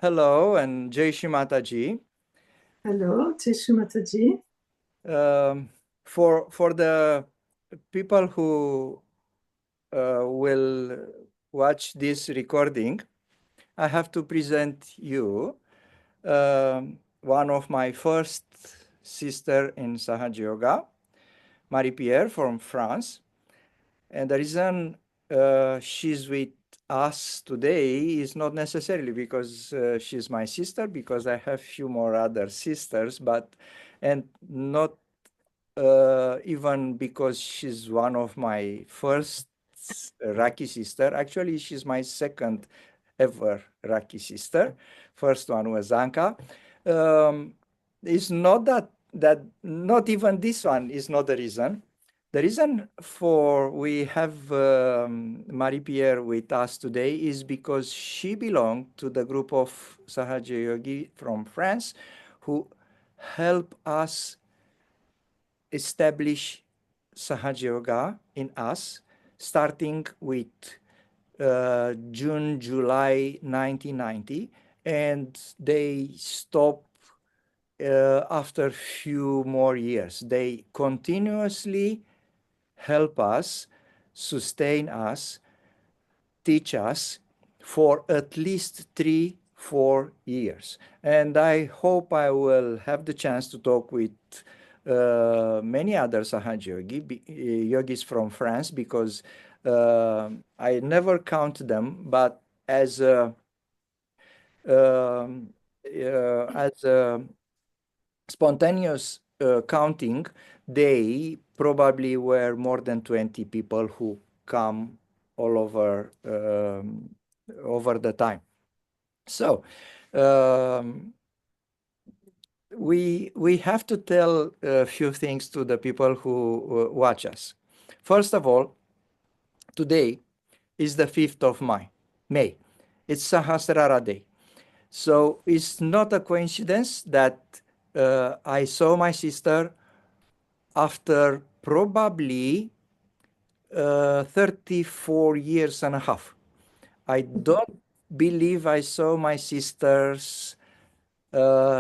Hello and Jai Shri Mataji. Hello, Jai Shri Mataji. Um, for the people who will watch this recording, I have to present you one of my first sister in Sahaja Yoga, Pierre from France. And the reason she's with us today is not necessarily because she's my sister, because I have few more other sisters, but and not even because she's one of my first Raki sister. Actually, she's my second ever Raki sister. First one was Anka. Um, it's not that not even this one is not the reason. The reason for we have Marie-Pierre with us today is because she belonged to the group of Sahaja Yogi from France who help us establish Sahaja Yoga in us, starting with June, July 1990, and they stop after few more years. They continuously help us, sustain us, teach us for at least 3, 4 years. And I hope I will have the chance to talk with many other yogis from France because I never count them, but as a, um, as a spontaneous counting, they probably were more than 20 people who come all over the time. So we have to tell a few things to the people who watch us. First of all, today is the 5th of May. It's Sahasrara Day. So it's not a coincidence that I saw my sister after probably 34 years and a half. I don't believe I saw my sisters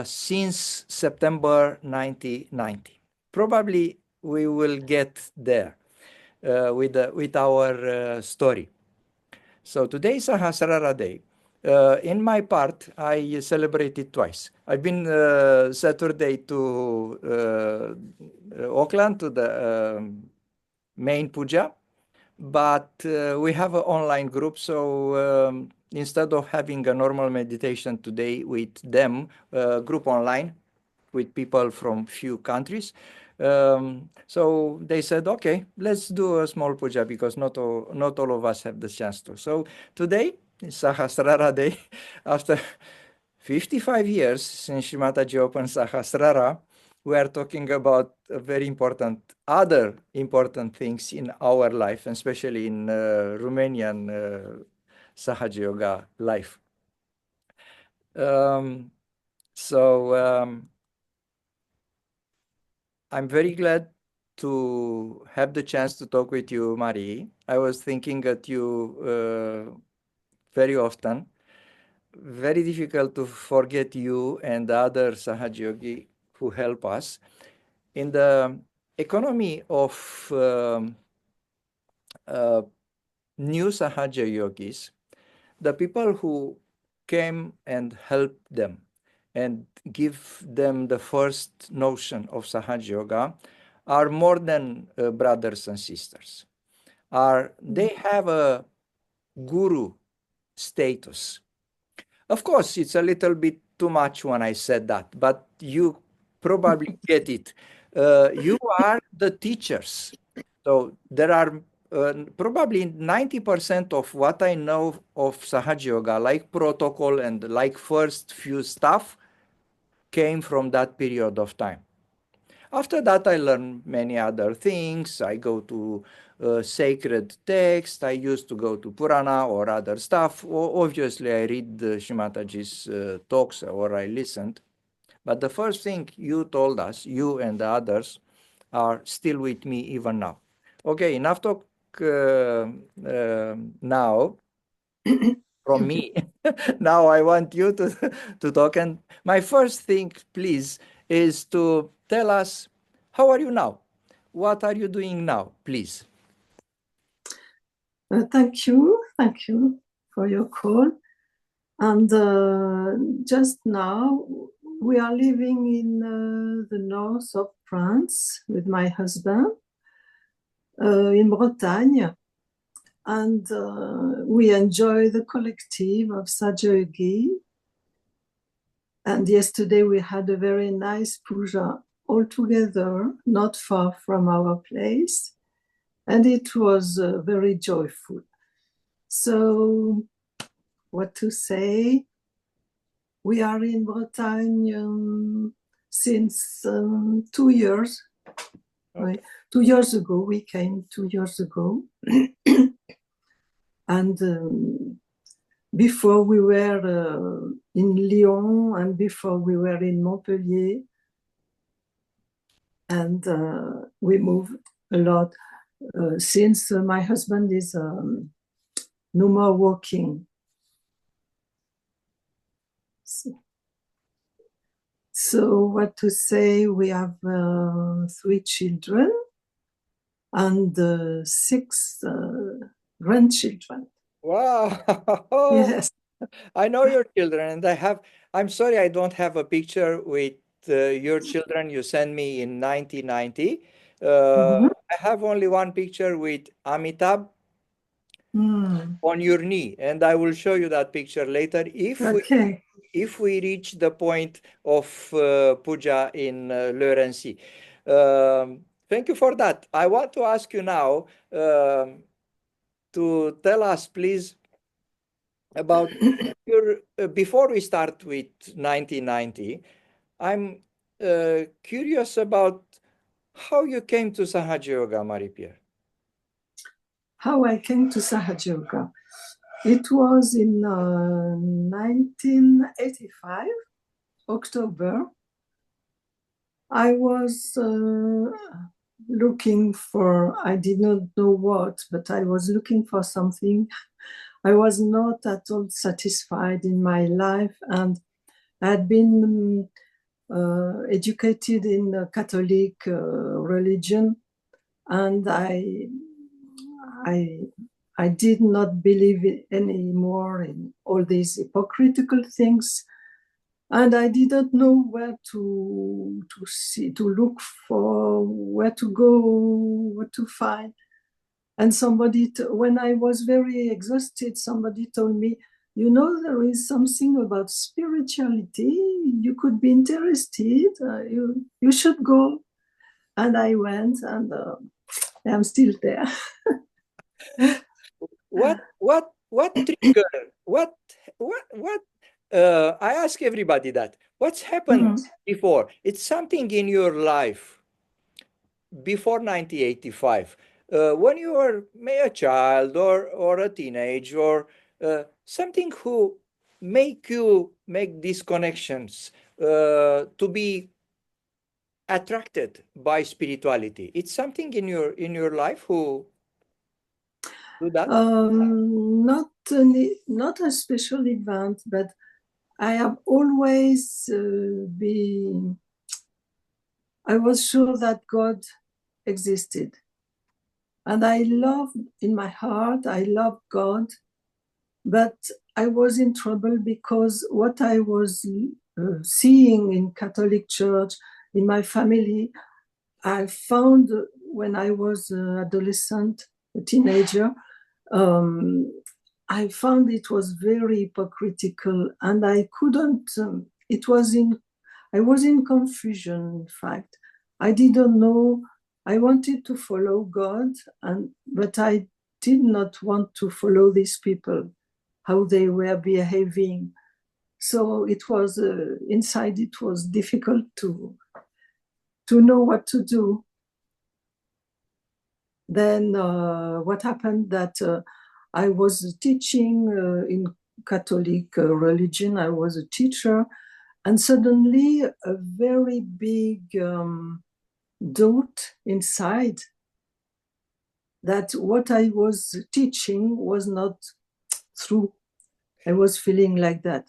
since September 1990. Probably we will get there with our story. So today is Sahasrara Day. In my part, I celebrated twice. I've been Saturday to Auckland to the main puja, but we have an online group. So instead of having a normal meditation today with them, group online with people from few countries. So they said, okay, let's do a small puja because not all of us have the chance to. So today is Sahasrara Day. After 55 years since Shrimataji opened Sahasrara, we are talking about very other important things in our life, especially in Romanian Sahaja Yoga life. Um, so I'm very glad to have the chance to talk with you, Marie. I was thinking at you very often. Very difficult to forget you and the other Sahaja Yogi who help us. In the economy of uh, new Sahaja Yogis, the people who came and helped them and give them the first notion of Sahaja Yoga are more than brothers and sisters. They have a guru status. Of course, it's a little bit too much when I said that, but you probably get it. You are the teachers. So there are probably 90% of what I know of Sahaja Yoga, like protocol and like first few stuff, came from that period of time. After that, I learned many other things. I go to sacred text. I used to go to Purana or other stuff. Obviously, I read Shimataji's talks or I listened. But the first thing you told us, you and the others, are still with me even now. Okay, enough talk now from me. Now I want you to talk. And my first thing, please, is to tell us, how are you now? What are you doing now, please? Thank you for your call. And just now, we are living in the north of France with my husband in Bretagne. And we enjoy the collective of Sahaja Yoga. And yesterday we had a very nice puja all together, not far from our place. And it was very joyful. So, what to say? We are in Bretagne since 2 years. Okay. 2 years ago, we came 2 years ago. And before we were in Lyon, and before we were in Montpellier. And we moved a lot since my husband is no more working. So what to say, we have 3 children and 6 grandchildren. Wow. Yes. I know your children, and I'm sorry I don't have a picture with your children you sent me in 1990. I have only one picture with Amitabh on your knee, and I will show you that picture later if we reach the point of puja in Laurency. Thank you for that. I want to ask you now to tell us, please, about your before we start with 1990. I'm curious about how you came to Sahaja Yoga, Marie-Pierre. How I came to Sahaja Yoga. It was in 1985, October. I was looking for, I did not know what, but I was looking for something. I was not at all satisfied in my life, and I had been educated in the Catholic religion, and I did not believe anymore in all these hypocritical things, and I didn't know where to look for, where to go, what to find. And when I was very exhausted, somebody told me, you know, there is something about spirituality. You could be interested. You should go. And I went, and I'm still there. What trigger? I ask everybody that. What's happened before? It's something in your life before 1985, when you were a child or a teenage or something who make you make these connections to be attracted by spirituality. It's something in your life who do that? Not a special event, but I have always I was sure that God existed. And in my heart, I loved God, but I was in trouble because what I was seeing in Catholic Church, in my family, I found when I was an adolescent, a teenager, I found it was very hypocritical, and I couldn't, I was in confusion, in fact. I didn't know, I wanted to follow God, but I did not want to follow these people, how they were behaving. So it was, inside it was difficult to know what to do. Then what happened that I was teaching in Catholic religion. I was a teacher, and suddenly a very big doubt inside that what I was teaching was not true. I was feeling like that.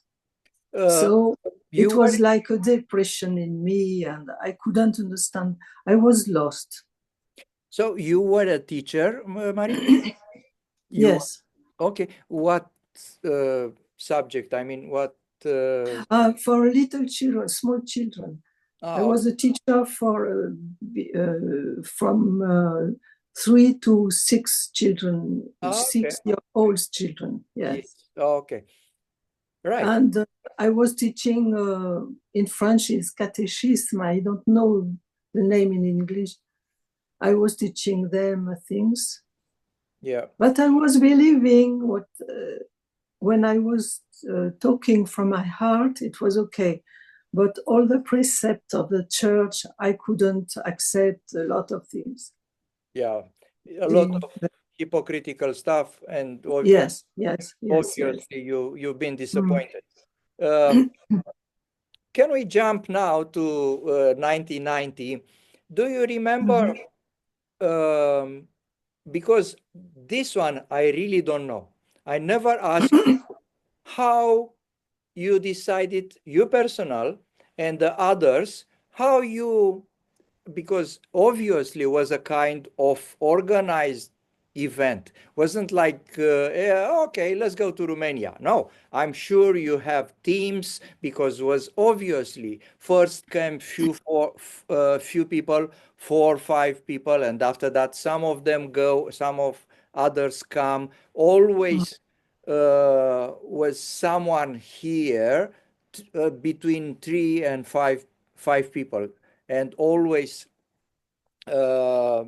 So it was like a depression in me, and I couldn't understand. I was lost. So you were a teacher, Marie? Yes. Okay. What subject? I mean, what? For little children, small children. I was a teacher for from 3 to 6 children, Okay. 6-year-old children. Yes. Okay. Right. And I was teaching in French is catechism. I don't know the name in English. I was teaching them things. Yeah. But I was believing what when I was talking from my heart, it was okay. But all the precepts of the church, I couldn't accept a lot of things. Yeah. A lot of hypocritical stuff, and Yes. obviously you've been disappointed. Can we jump now to 1990? Do you remember? Because this one I really don't know. I never asked you how you decided, you personal and the others, how you, because obviously was a kind of organized event, wasn't like yeah, okay, let's go to Romania. No, I'm sure you have teams, because was obviously first came few people, 4 or 5 people, and after that some of them go, some of others come. Always was someone here between 3 and 5 people, and always uh,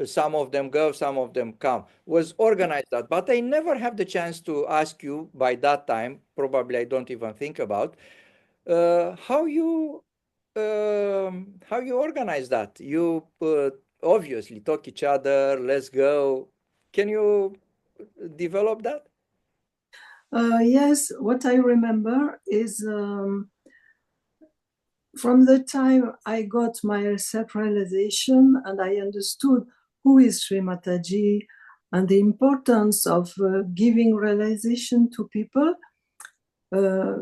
some of them go, some of them come. Was organized that, but I never have the chance to ask you by that time. Probably I don't even think about how you organize that. You obviously talk each other. Let's go. Can you develop that? Yes, what I remember is from the time I got my self-realization and I understood who is Sri Mataji and the importance of giving realization to people, uh,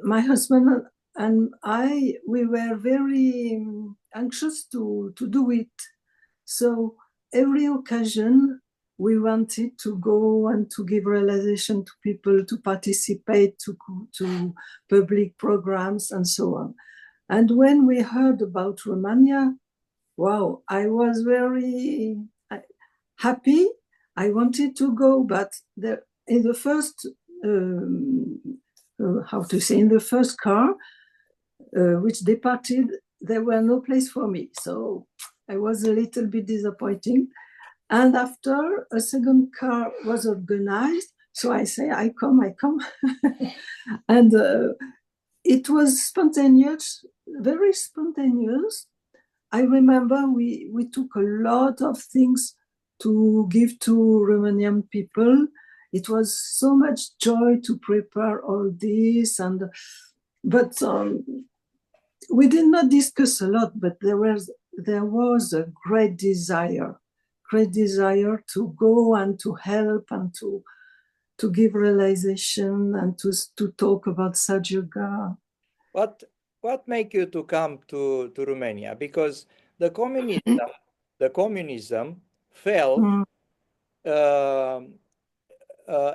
my husband and I, we were very anxious to do it. So every occasion, we wanted to go and to give realization to people, to participate, to public programs and so on. And when we heard about Romania, wow, I was very happy. I wanted to go, but in the first, in the first car, which departed, there were no place for me. So I was a little bit disappointing. And after a second car was organized, so I say, I come. And it was spontaneous, very spontaneous. I remember we took a lot of things to give to Romanian people. It was so much joy to prepare all this, but we did not discuss a lot. But there was a great desire to go and to help and to give realization and to talk about Sahaja Yoga. What make you to come to Romania? Because the communism fell uh,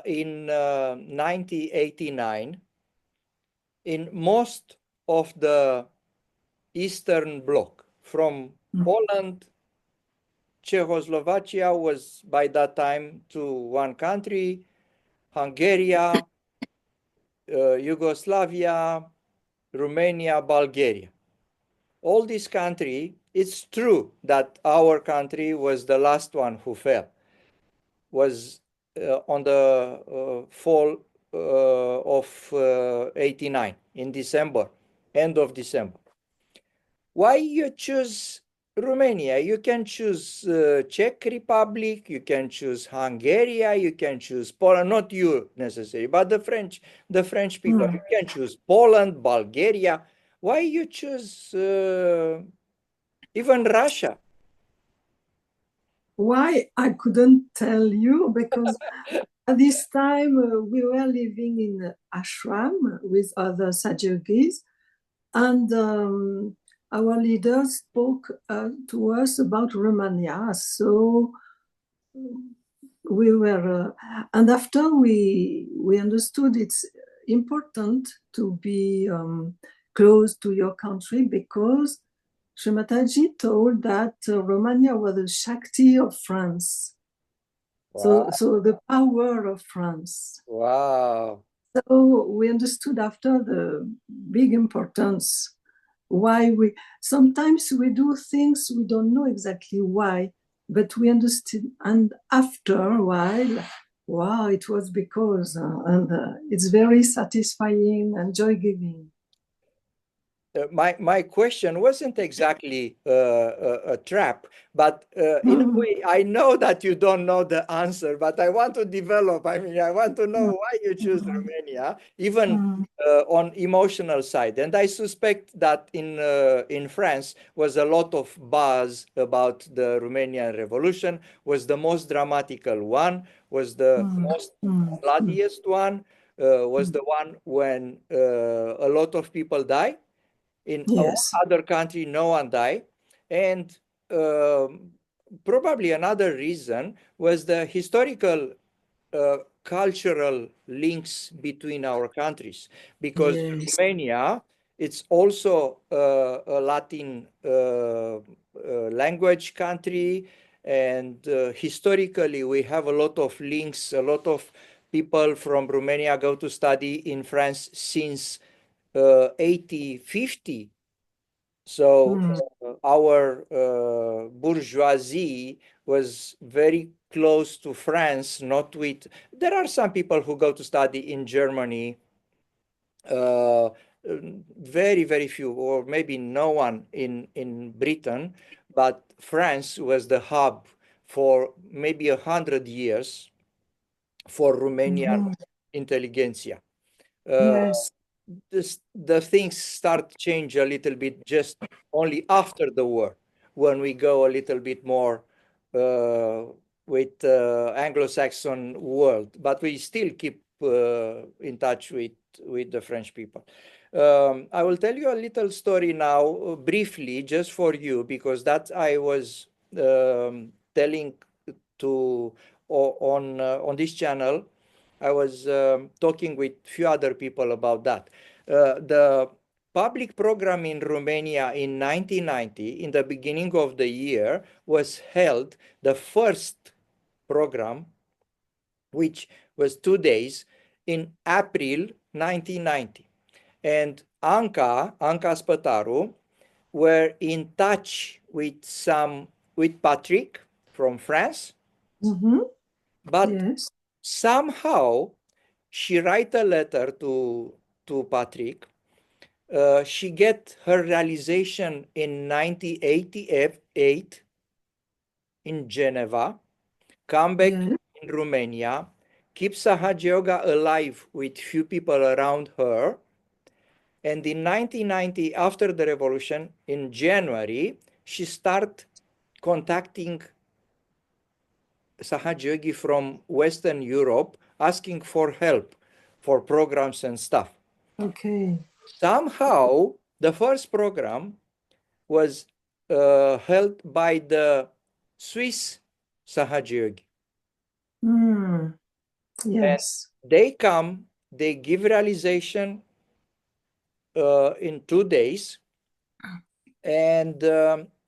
in 1989 in most of the Eastern Bloc. From Poland, Czechoslovakia was by that time to one country, Hungary, Yugoslavia, Romania, Bulgaria. All this country, it's true that our country was the last one who fell, was on the fall of 89 in December, end of December. Why you choose Romania? You can choose Czech Republic, you can choose Hungary, you can choose Poland, not you necessarily, but the French people. You can choose Poland, Bulgaria. Why you choose even Russia? Why I couldn't tell you, because At this time, we were living in ashram with other Sahaja and our leaders spoke to us about Romania. So we were, and after we understood it's important to be close to your country because Sri Mataji told that Romania was the Shakti of France. Wow. So the power of France. Wow. So we understood after the big importance why we sometimes we do things we don't know exactly why, but we understood. And after a while, wow, it was because, and it's very satisfying and joy giving. My question wasn't exactly a trap, but in a way, I know that you don't know the answer, but I want to develop. I mean, I want to know why you choose Romania, even on emotional side. And I suspect that in France was a lot of buzz about the Romanian Revolution, was the most dramatical one, was the most bloodiest one, was the one when a lot of people died. In all Yes. other country, no one died. And probably another reason was the historical cultural links between our countries, because Yes. Romania, it's also a Latin language country, and historically we have a lot of links. A lot of people from Romania go to study in France since 1850. So our bourgeoisie was very close to France, not with. There are some people who go to study in Germany, uh, very, very few, or maybe no one in Britain, but France was the hub for maybe 100 years for Romanian intelligentsia. Uh, Yes. the things start change a little bit just only after the war, when we go a little bit more uh, with Anglo-Saxon world, but we still keep in touch with the French people. I will tell you a little story now, briefly, just for you, because that I was telling to on this channel. I was talking with few other people about that. The public program in Romania in 1990, in the beginning of the year, was held, the first program, which was 2 days, in April 1990. And Anca Spătaru, were in touch with Patrick from France, but Yes. somehow she write a letter to Patrick. She get her realization in 1988 in Geneva, come back Yes. in Romania, keep Sahaja Yoga alive with few people around her. And in 1990, after the revolution, in January, she start contacting Sahaja Yogi from Western Europe, asking for help for programs and stuff. Okay. Somehow, the first program was held by the Swiss Sahaja Yogi. And Yes. they come, they give realization in 2 days. And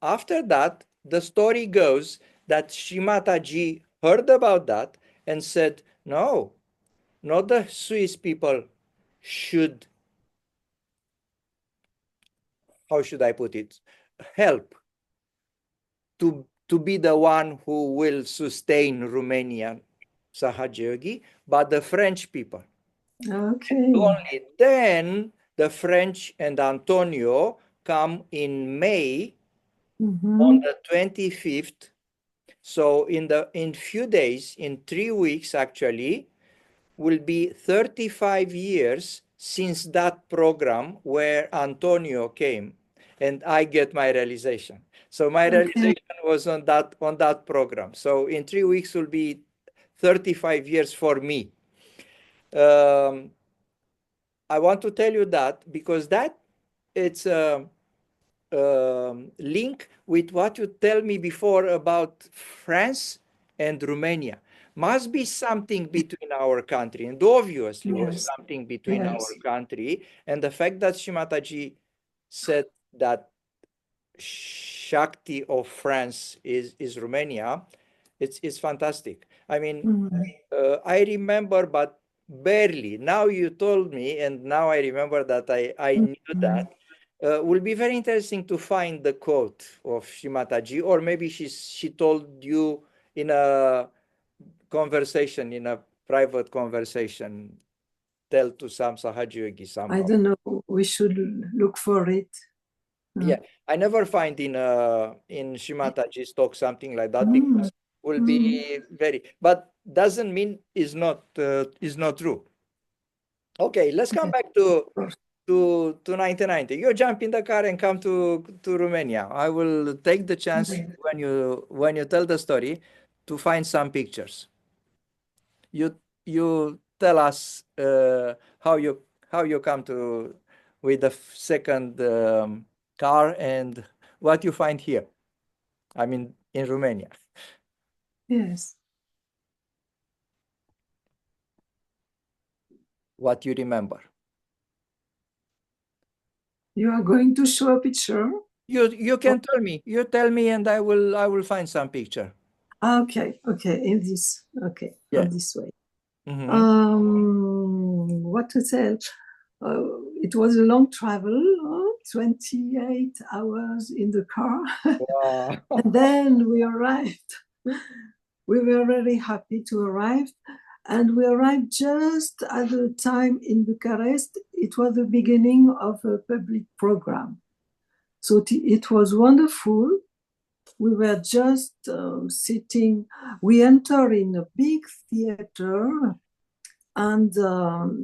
after that, the story goes that Shrimataji heard about that and said, no, not the Swiss people should, how should I put it, help to be the one who will sustain Romanian Sahaja Yogi, but the French people. Okay. Only then the French and Antonio come in May on the 25th. So in few days, in 3 weeks actually, will be 35 years since that program where Antonio came and I get my realization. So my realization was on that program. So in 3 weeks will be 35 years for me. I want to tell you that because that it's a link with what you tell me before about France and Romania. Must be something between our country, and obviously was Yes. something between Yes. our country. And the fact that Shimataji said that Shakti of France is Romania, it's fantastic. I mean, I remember, but barely. Now you told me, and now I remember that I knew that. Will be very interesting to find the quote of Shimataji, or maybe she told you in a conversation, in a private conversation. Tell to some Sahaja Yogi I somehow. don't know. We should look for it. Yeah, I never find in Shimataji's talk something like that Mm. because will be very, but doesn't mean is not true. Okay, let's come back to 1990. You jump in the car and come to Romania. I will take the chance when you tell the story to find some pictures. You tell us how you come to with the second car and what you find here. I mean, in Romania. Yes. What you remember. You are going to show a picture? You can tell me. You tell me, and I will find some picture. Okay. In this. Okay. Yeah. On this way. Mm-hmm. What to tell? It was a long travel, 28 hours in the car. Wow. And then we arrived. We were very happy to arrive. And we arrived just at the time in Bucharest. It was the beginning of a public program. So it was wonderful. We were just sitting. We entered in a big theater, and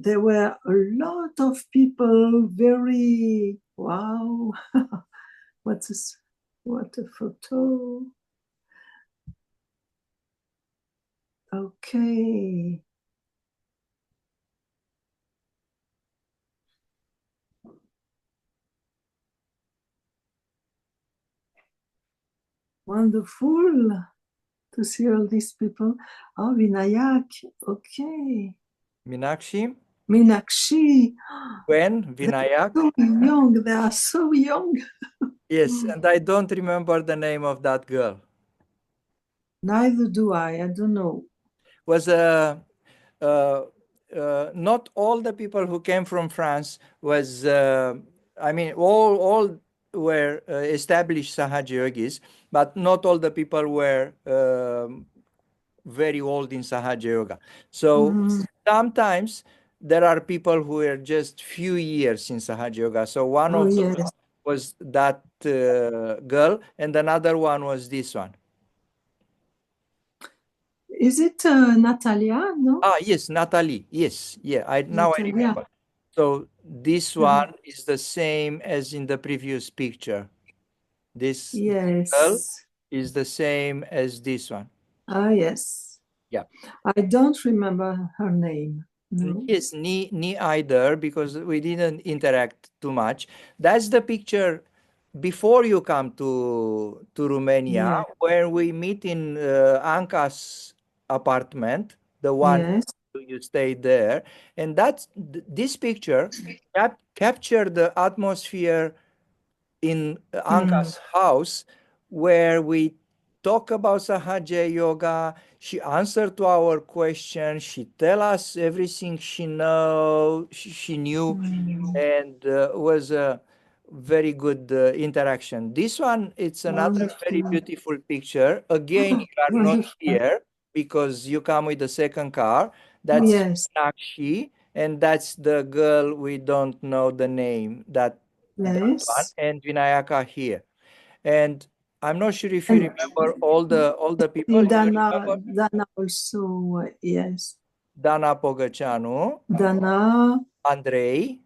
there were a lot of people. Very wow! What's this? What a photo! Okay. Wonderful to see all these people. Oh, Vinayak. Okay. Minakshi? Minakshi. When? They're Vinayak? so young. They are so young. Yes, and I don't remember the name of that girl. Neither do I. I don't know. Was uh, not all the people who came from France was I mean all were established Sahaja Yogis, but not all the people were very old in Sahaja Yoga. So sometimes there are people who are just few years in Sahaja Yoga. So one Oh, of them yes. was that girl, and another one was this one. Is it Natalia? No? Ah, yes, Natalie. Yes, yeah. Now I Natalia. remember. So this one is the same as in the previous picture. This girl Yes. is the same as this one. Ah, yes. Yeah. I don't remember her name. No. Yes, me either, because we didn't interact too much. That's the picture before you come to Romania, Yeah. where we meet in Anca's apartment, the one Yes. you stayed there, and this picture captured the atmosphere in Anka's house, where we talk about Sahaja Yoga. She answered to our question. She tell us everything she knew, and was a very good interaction. This one, it's another very Wonderful. beautiful picture. Again, you are not Wonderful. here because you come with the second car. That's Yes. Nakshi, and that's the girl we don't know the name. That one, Yes. and Vinayaka here. And I'm not sure if you And remember all the people. in You Dana, remember Dana also, yes. Dana Pogăceanu, Dana, Andrei,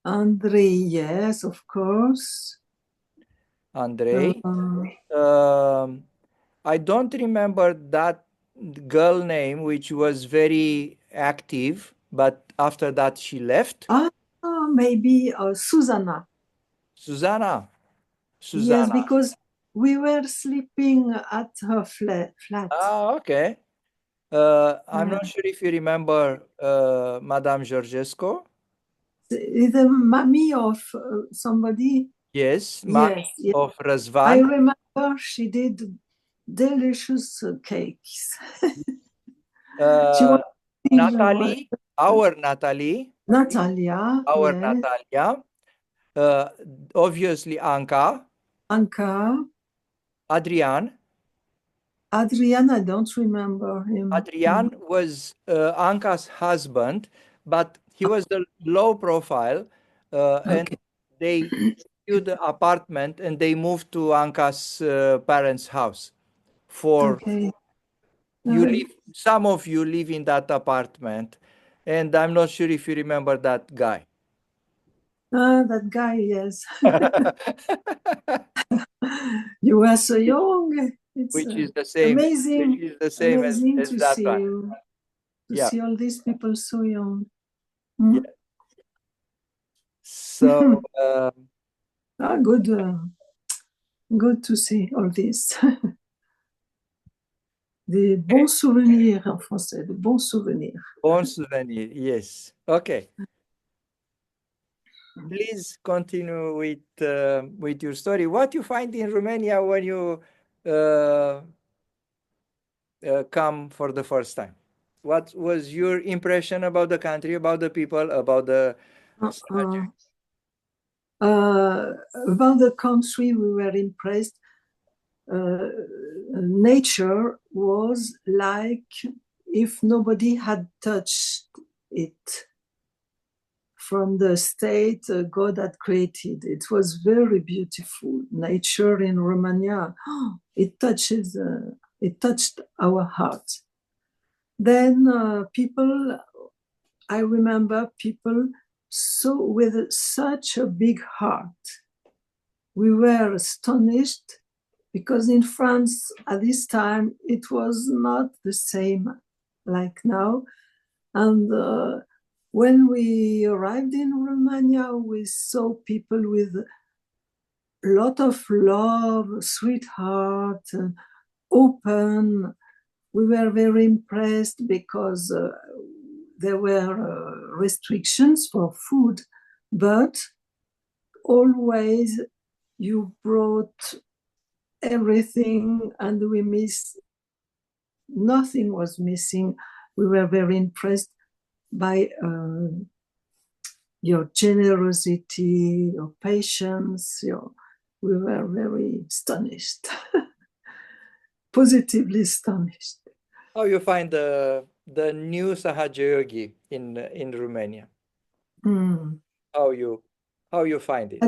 Andrei, yes, of course. Andrei. Uh, Um, I don't remember that girl name which was very active, but after that she left? Maybe Susanna. Susanna. Yes, Susanna. because we were sleeping at her flat. Okay. I'm not sure if you remember Madame Georgescu. The mommy of somebody. Yes, Yes, mommy yes. of I Răzvan. remember she did delicious cakes. She was Natalie, our Natalie, Natalia, our yes. Natalia. Obviously Anca, Anka. Adrian. Adrian, I don't remember him. Adrian was Anca's husband, but he was a low profile, and they viewed the apartment and they moved to Anca's parents' house. For you live, some of you live in that apartment, and I'm not sure if you remember that guy. That guy, yes. You were so young. It's Which is the same. amazing. Which is the same Amazing as to that see one. you. Yeah. See all these people so young. Yeah. So Good. Good to see all this. Des bons souvenirs en français, de bons souvenirs. bon souvenir, yes. Okay. Please continue with your story. What you find in Romania when you come for the first time? What was your impression about the country, about the people, about the about the country, we were impressed. Nature was like if nobody had touched it from the state God had created. It was very beautiful. Nature in Romania, it touched our heart. Then people, I remember people so with such a big heart. We were astonished because in France at this time it was not the same like now. And when we arrived in Romania, we saw people with a lot of love, sweetheart, open. We were very impressed because there were restrictions for food, but always you brought everything and we missed, nothing was missing. We were very impressed by your generosity, your patience. We were very astonished, positively astonished. how you find the new Sahaja Yogi in Romania? How you find it?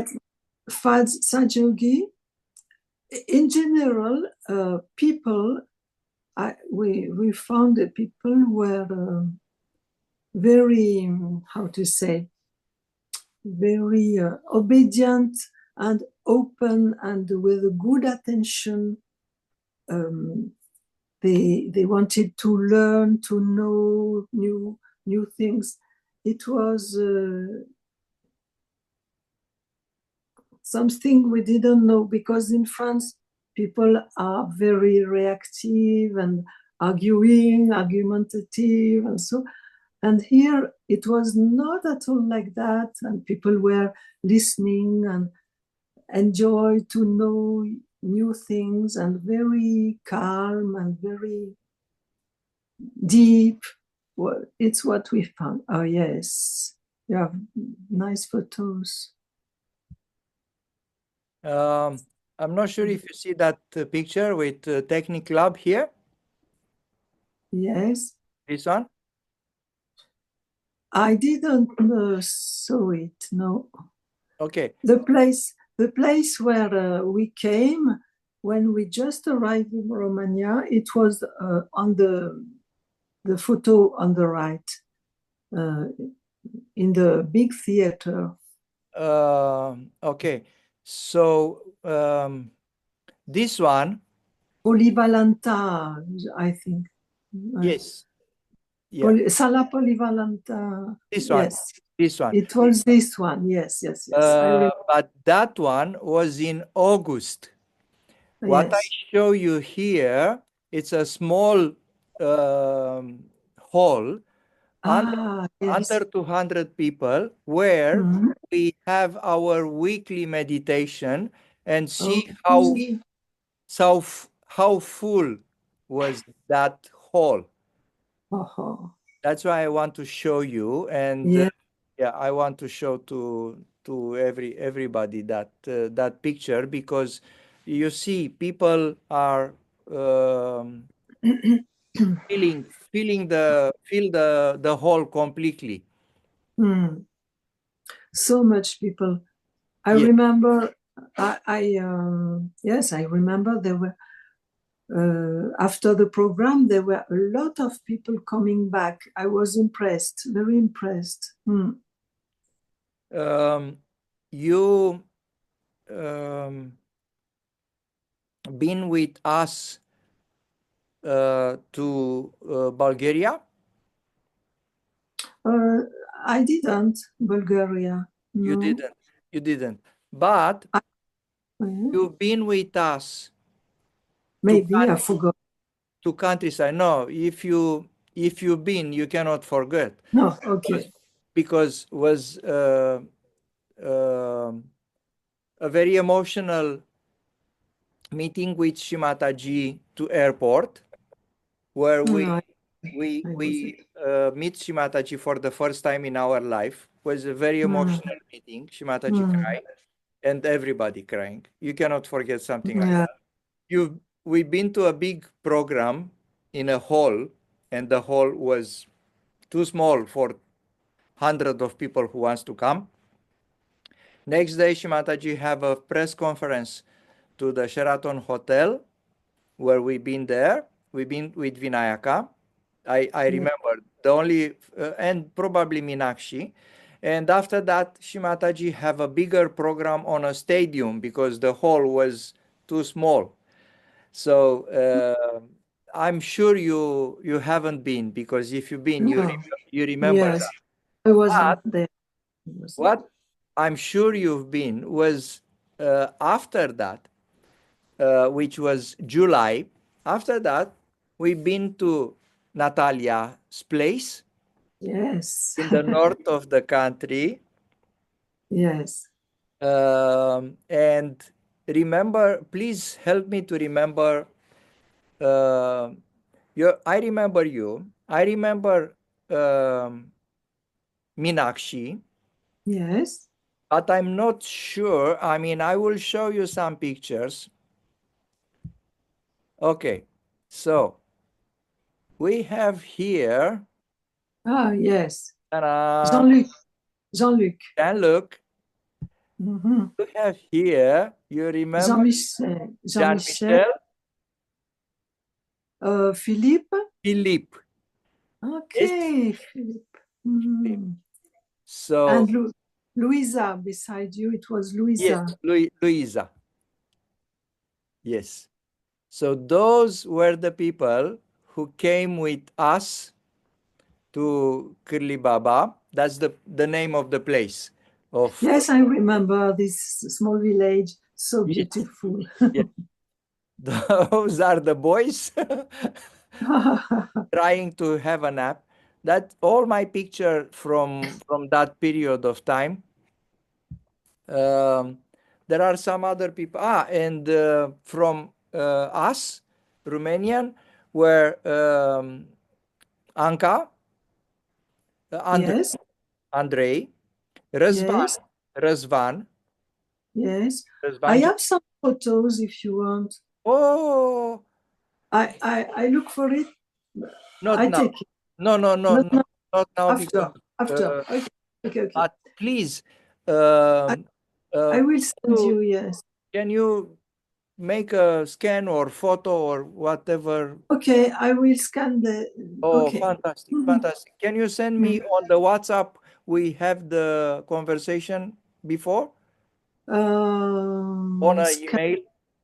Sahaja Yogi, in general, people, we found that people were very, how to say, very obedient and open and with good attention. They wanted to learn, to know new things. It was something we didn't know, because in France, people are very reactive and argumentative, and so. And here it was not at all like that, and people were listening and enjoy to know new things, and very calm and very deep. Well, it's what we found. Oh yes, you have nice photos. I'm not sure if you see that picture with Technic Club here. Yes. This one? I didn't saw it, no. Okay. The place where we came, when we just arrived in Romania, it was on the photo on the right, in the big theater. Okay. So this one, Polivalenta, I think. Yes. Yeah. Sala polyvalente. This one. Yes. This one. It was this one. Yes. But that one was in August. What I show you here, it's a small hall under 200 people where we have our weekly meditation and see how full was that hall. That's why I want to show you, and I want to show to everybody that that picture, because you see people are feel the hall completely. So much people. I remember. Yes, I remember there were. After the program, there were a lot of people coming back. I was impressed, very impressed. You been with us to Bulgaria? I didn't, Bulgaria. No. You didn't. But you've been with us. Maybe I forgot. To countryside. No, if you've been, you cannot forget. No, okay. Because was a very emotional meeting with Shimataji to airport, where we meet Shimataji for the first time in our life. Was a very emotional meeting. Shimataji cried, and everybody crying. You cannot forget something like that. We've been to a big program in a hall, and the hall was too small for hundreds of people who wants to come. Next day, Shimataji have a press conference to the Sheraton Hotel, where we've been there. We've been with Vinayaka. I remember the only, and probably Meenakshi. And after that, Shimataji have a bigger program on a stadium because the hall was too small. So I'm sure you haven't been, because if you've been, you remember that. I wasn't there. What I'm sure you've been was after that, which was July. After that, we've been to Natalia's place. Yes. In the north of the country. Yes. And remember, please help me to remember. I remember you. I remember Meenakshi. Yes. But I'm not sure. I mean, I will show you some pictures. Okay. So we have here. Yes. Jean-Luc. Jean-Luc. You have here, you remember Jean-Michel. Philippe. Okay, Philippe. So, and Louisa beside you, it was Louisa. Yes, Louisa. Yes. So those were the people who came with us to Kirli Baba. That's the name of the place. Yes, I remember this small village, so beautiful. Yes. Those are the boys trying to have a nap. That's all my picture from that period of time. There are some other people. And from us, Romanian, were Anca, Andrei, Răzvan. Yes. I have some photos if you want. Oh. I look for it. Not now. Take it. No, not now. After. Okay. But please. I will send you, yes. Can you make a scan or photo or whatever? Okay, I will scan the. Okay. Fantastic. Can you send me on the WhatsApp? We have the conversation before. On an email.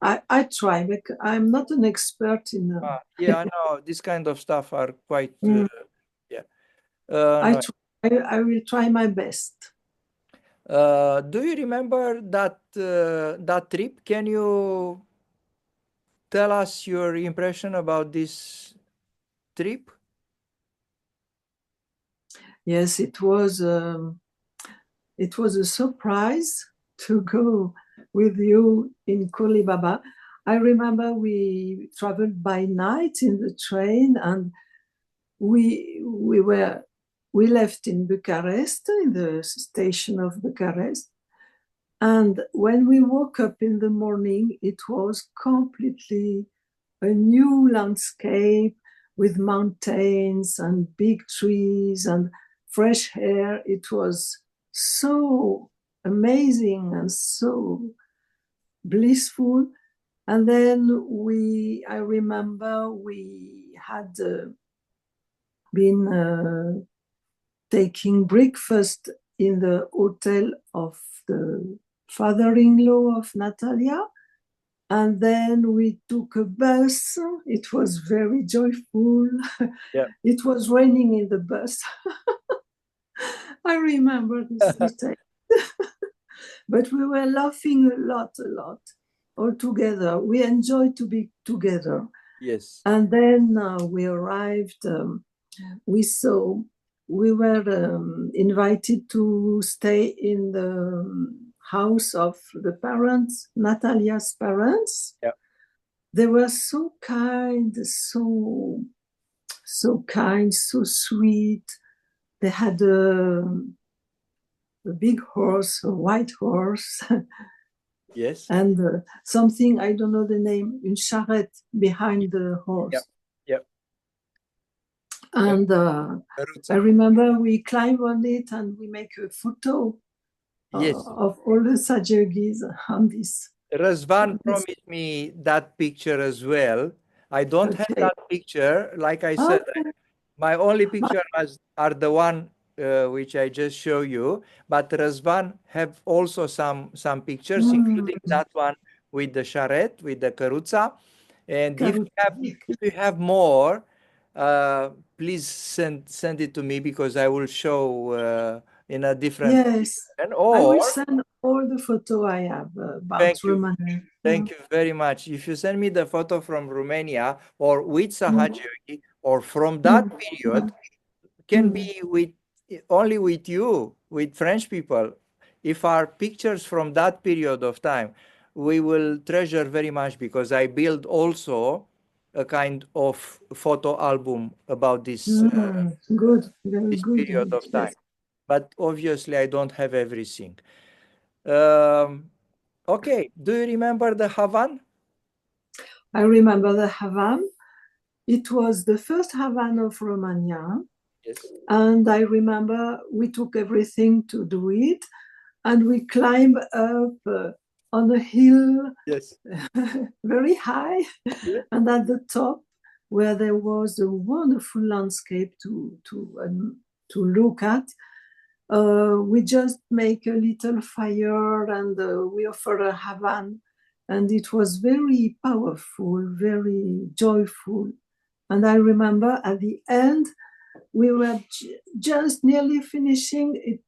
I try, but I'm not an expert in. Yeah, I know this kind of stuff are quite. Yeah. I No. try. I will try my best. Do you remember that trip? Can you tell us your impression about this trip? Yes, it was. It was a surprise to go with you in Kolibaba. I remember we traveled by night in the train, and we left in Bucharest, in the station of Bucharest. And when we woke up in the morning, it was completely a new landscape with mountains and big trees and fresh air. It was so amazing and so blissful. And then I remember we had been taking breakfast in the hotel of the father-in-law of Natalia. And then we took a bus. It was very joyful. Yeah. It was raining in the bus. I remember this detail. But we were laughing a lot, all together. We enjoyed to be together. Yes. And then we arrived. We were invited to stay in the house of the parents, Natalia's parents. Yeah. They were so kind, so kind, so sweet. They had a big horse, a white horse, Yes. and something, I don't know the name, une charrette behind the horse. Yep. Yep. And I remember we climbed on it and we make a photo Yes. of all the Sajogis on this. Razvan promised me that picture as well. I don't have that picture. Like I said, my only picture are the one which I just show you. But Razvan have also some pictures, including that one with the charrette, with the căruța. And if you have more, please send it to me because I will show in a different. Yes, I will send all the photo I have about Romania. Thank you very much. If you send me the photo from Romania or with Sahaja Yoga or from that period, can be with only with you, with French people. If our pictures from that period of time, we will treasure very much because I build also a kind of photo album about this, good, very this good. period of time. Yes. But obviously, I don't have everything. Okay, do you remember the Havan? I remember the Havan. It was the first Havan of Romania. Yes. And I remember we took everything to do it. And we climbed up on a hill, yes, very high. Yeah. And at the top, where there was a wonderful landscape to look at, we just make a little fire and we offer a Havan. And it was very powerful, very joyful. And I remember at the end, we were just nearly finishing.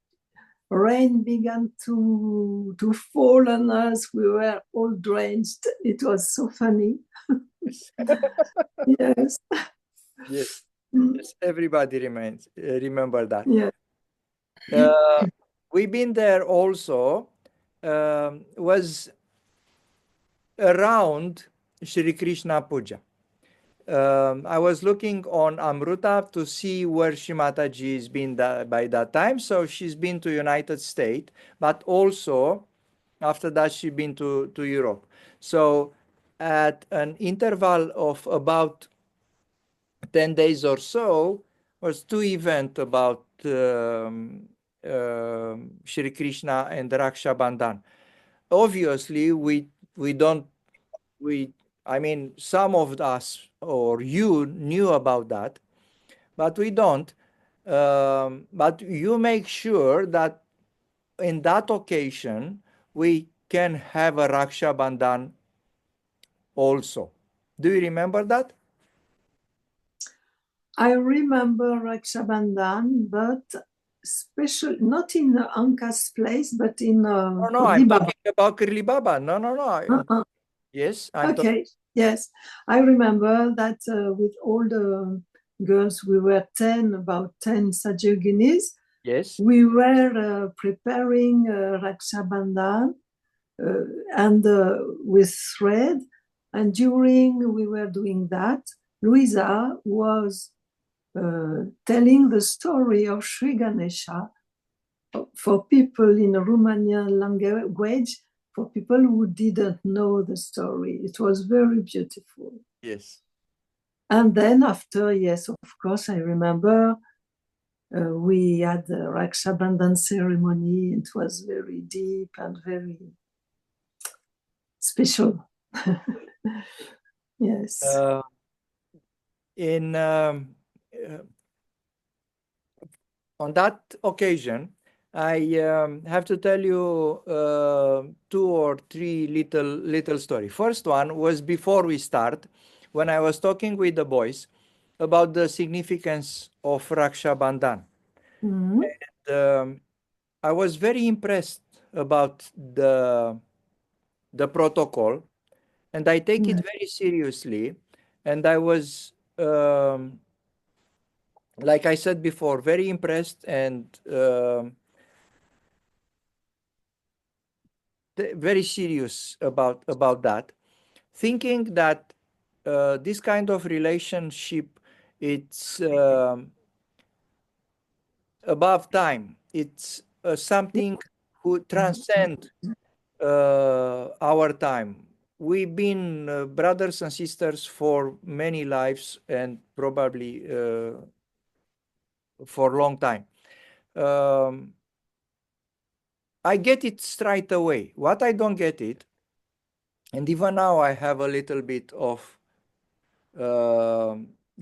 Rain began to fall on us. We were all drenched. It was so funny. Yes. Yes. Yes. Everybody remember that. Yeah. We've been there also. Was around Shri Krishna Puja. I was looking on Amruta to see where Shrimataji has been by that time. So she's been to United States, but also after that she's been to Europe. So at an interval of about 10 days or so, was two events about Shri Krishna and Raksha Bandhan. Obviously, I mean, some of us or you knew about that, but we don't. But you make sure that in that occasion, we can have a Raksha Bandhan also. Do you remember that? I remember Raksha Bandhan, but special, not in Anka's place, but in No, no, Kurli I'm Baba. talking about Kurli Baba. No, no, no. Yes, I'm talking. Okay, yes. I remember that with all the girls, we were 10, about 10 Sahaja Yoginis. Yes. We were preparing Raksha Bandhan and with thread. And during we were doing that, Louisa was telling the story of Sri Ganesha for people in Romanian language, for people who didn't know the story. It was very beautiful. Yes. And then after, yes, of course, I remember we had the Raksha Bandhan ceremony. It was very deep and very special. Yes. In on that occasion, I have to tell you 2 or 3 little story. First one was before we start, when I was talking with the boys about the significance of Raksha Bandhan. Mm-hmm. And, I was very impressed about the protocol, and I take it very seriously. And I was, like I said before, very impressed and very serious about that, thinking that this kind of relationship, it's above time. It's something who transcend our time. We've been brothers and sisters for many lives, and probably for a long time. I get it straight away. What I don't get it, and even now I have a little bit of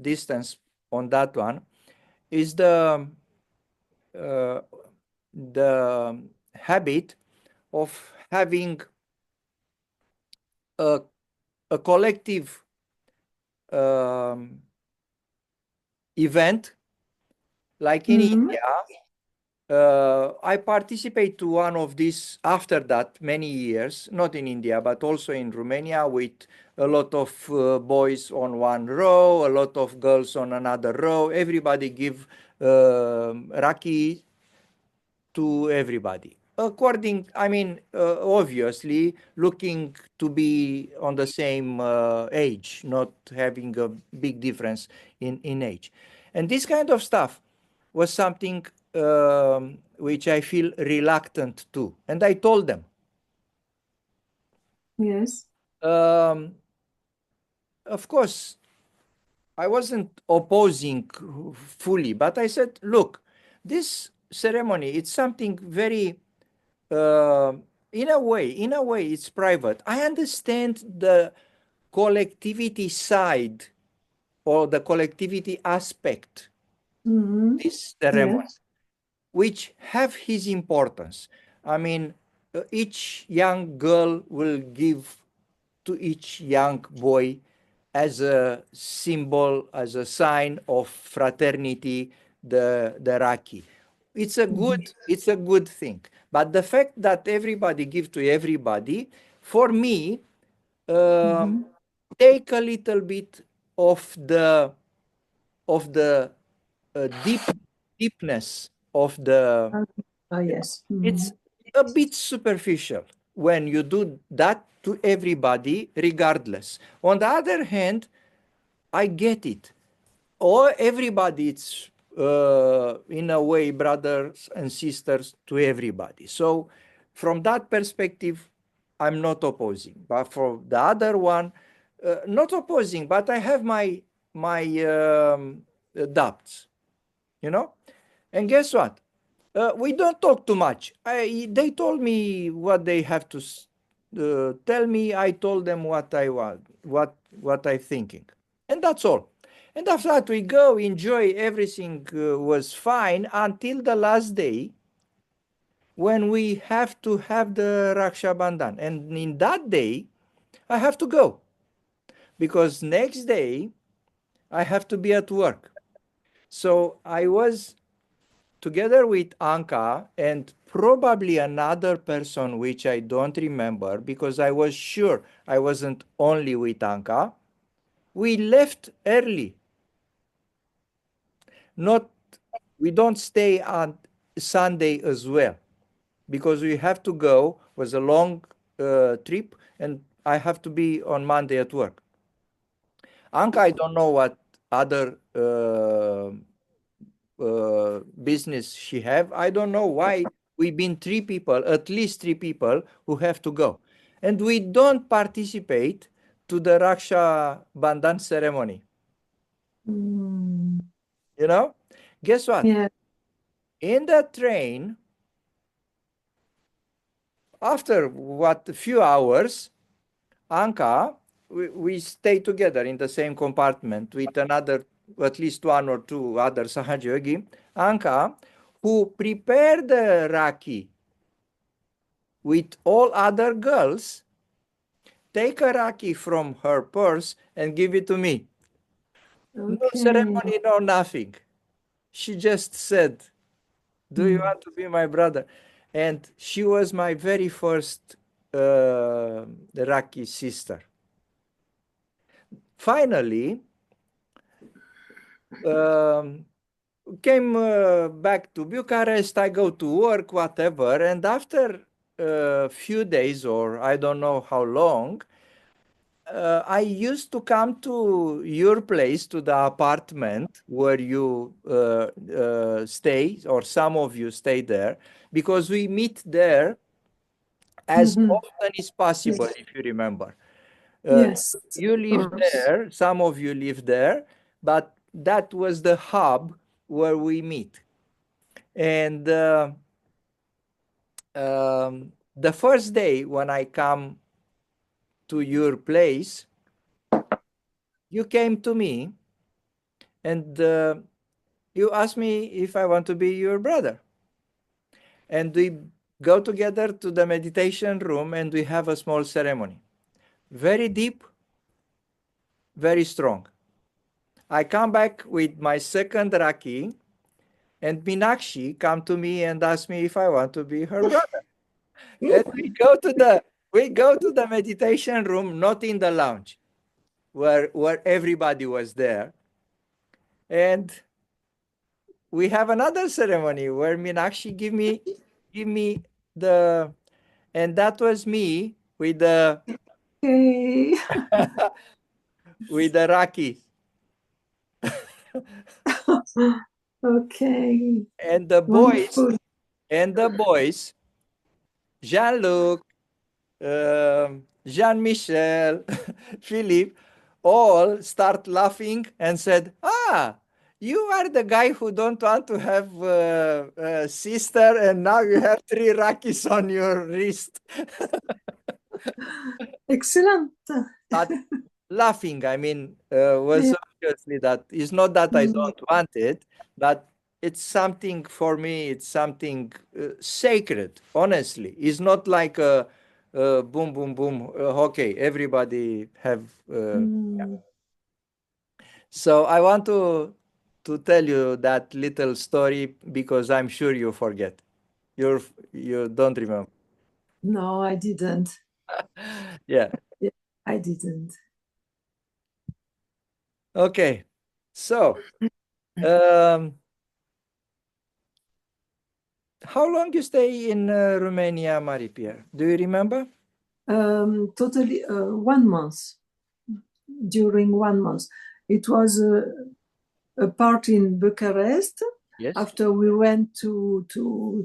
distance on that one, is uh, the habit of having a, a collective um, event like in Mm-hmm. India. I participate to one of these after that many years, not in India, but also in Romania, with a lot of boys on one row, a lot of girls on another row. Everybody give Raki to everybody. According, I mean, obviously looking to be on the same age, not having a big difference in age. And this kind of stuff was something which I feel reluctant to. And I told them, Yes. Of course, I wasn't opposing fully, but I said, look, this ceremony, it's something very, uh, in a way, it's private. I understand the collectivity side or the collectivity aspect, Mm-hmm. this ceremony, Yes. which have his importance. I mean, each young girl will give to each young boy as a symbol, as a sign of fraternity, the Raki. It's a good thing. But the fact that everybody give to everybody, for me, Mm-hmm. take a little bit of the deepness of the. Oh, yes. Mm-hmm. It's a bit superficial when you do that to everybody, regardless. On the other hand, I get it. Or everybody, it's in a way brothers and sisters to everybody. So, from that perspective, I'm not opposing. But for the other one, not opposing, but I have my doubts, you know. And guess what? We don't talk too much. They told me what they have to tell me. I told them what I want, what I'm thinking, and that's all. And after that, we go enjoy. Everything was fine until the last day when we have to have the Raksha Bandhan. And in that day, I have to go. because next day I have to be at work. So I was together with Anka and probably another person which I don't remember, because I was sure I wasn't only with Anka. We left early. Not, we don't stay on Sunday as well, because we have to go. It was a long trip, and I have to be on Monday at work. Anka, I don't know what other business she have. I don't know why we've been three people, at least three people who have to go. And we don't participate to the Raksha Bandhan ceremony. Mm. You know? Guess what? Yeah. In the train, after what, a few hours, Anka, we stay together in the same compartment with another, at least one or two other Sahaja Yogi. Anka, who prepared the Raki with all other girls, take a Raki from her purse and give it to me. No Okay. ceremony, no nothing. She just said, "Do you want to be my brother?" And she was my very first Raki sister. Finally, um, came back to Bucharest. I go to work, whatever. And after a few days, or I don't know how long, I used to come to your place, to the apartment where you stay, or some of you stay there, because we meet there as Mhm. often as possible, Yes. if you remember. Yes, You of live course. there, some of you live there, but that was the hub where we meet. And the first day when I come to your place, you came to me and you asked me if I want to be your brother. And we go together to the meditation room and we have a small ceremony. Very deep, very strong. I come back with my second Raki, and Minakshi come to me and ask me if I want to be her brother. And we go to the meditation room, not in the lounge, where everybody was there. And we have another ceremony where Minakshi give me the, and that was me with the Okay. with the Raki. Okay. And the boys, Wonderful. and the boys, Jean-Luc, Jean-Michel, Philippe, all start laughing and said, "Ah, you are the guy who don't want to have a sister, and now you have three Rakis on your wrist." Excellent. But laughing, I mean, was Yeah. obviously that it's not that I Mm. don't want it, but it's something for me, it's something sacred, honestly. It's not like a, boom, boom, boom. Okay, everybody have. Mm. So I want to tell you that little story because I'm sure you forget. You don't remember. No, I didn't. Yeah. Yeah, I didn't. Okay. So, um, how long you stay in Romania, Marie-Pierre? Do you remember? Totally 1 month. During 1 month, it was a part in Bucharest. Yes. After we went to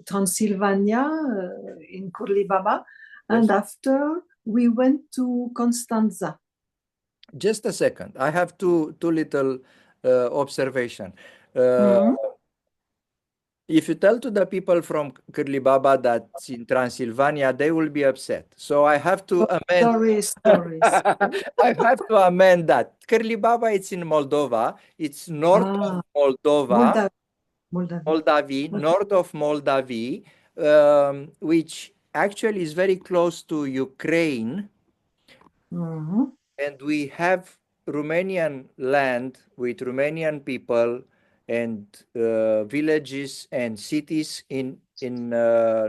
Transylvania in Curlibaba, and Yes. after we went to Constanza. Just a second. I have two little observation. Uh, Mhm. if you tell to the people from Kirlibaba that's in Transylvania, they will be upset. So I have to amend. Stories. I have to amend that. Kirlibaba, it's in Moldova. It's north of Ah, Moldova, Moldavi. Moldavi. Moldavi, north of Moldavi, which actually is very close to Ukraine. Mhm. and we have Romanian land with Romanian people and villages and cities in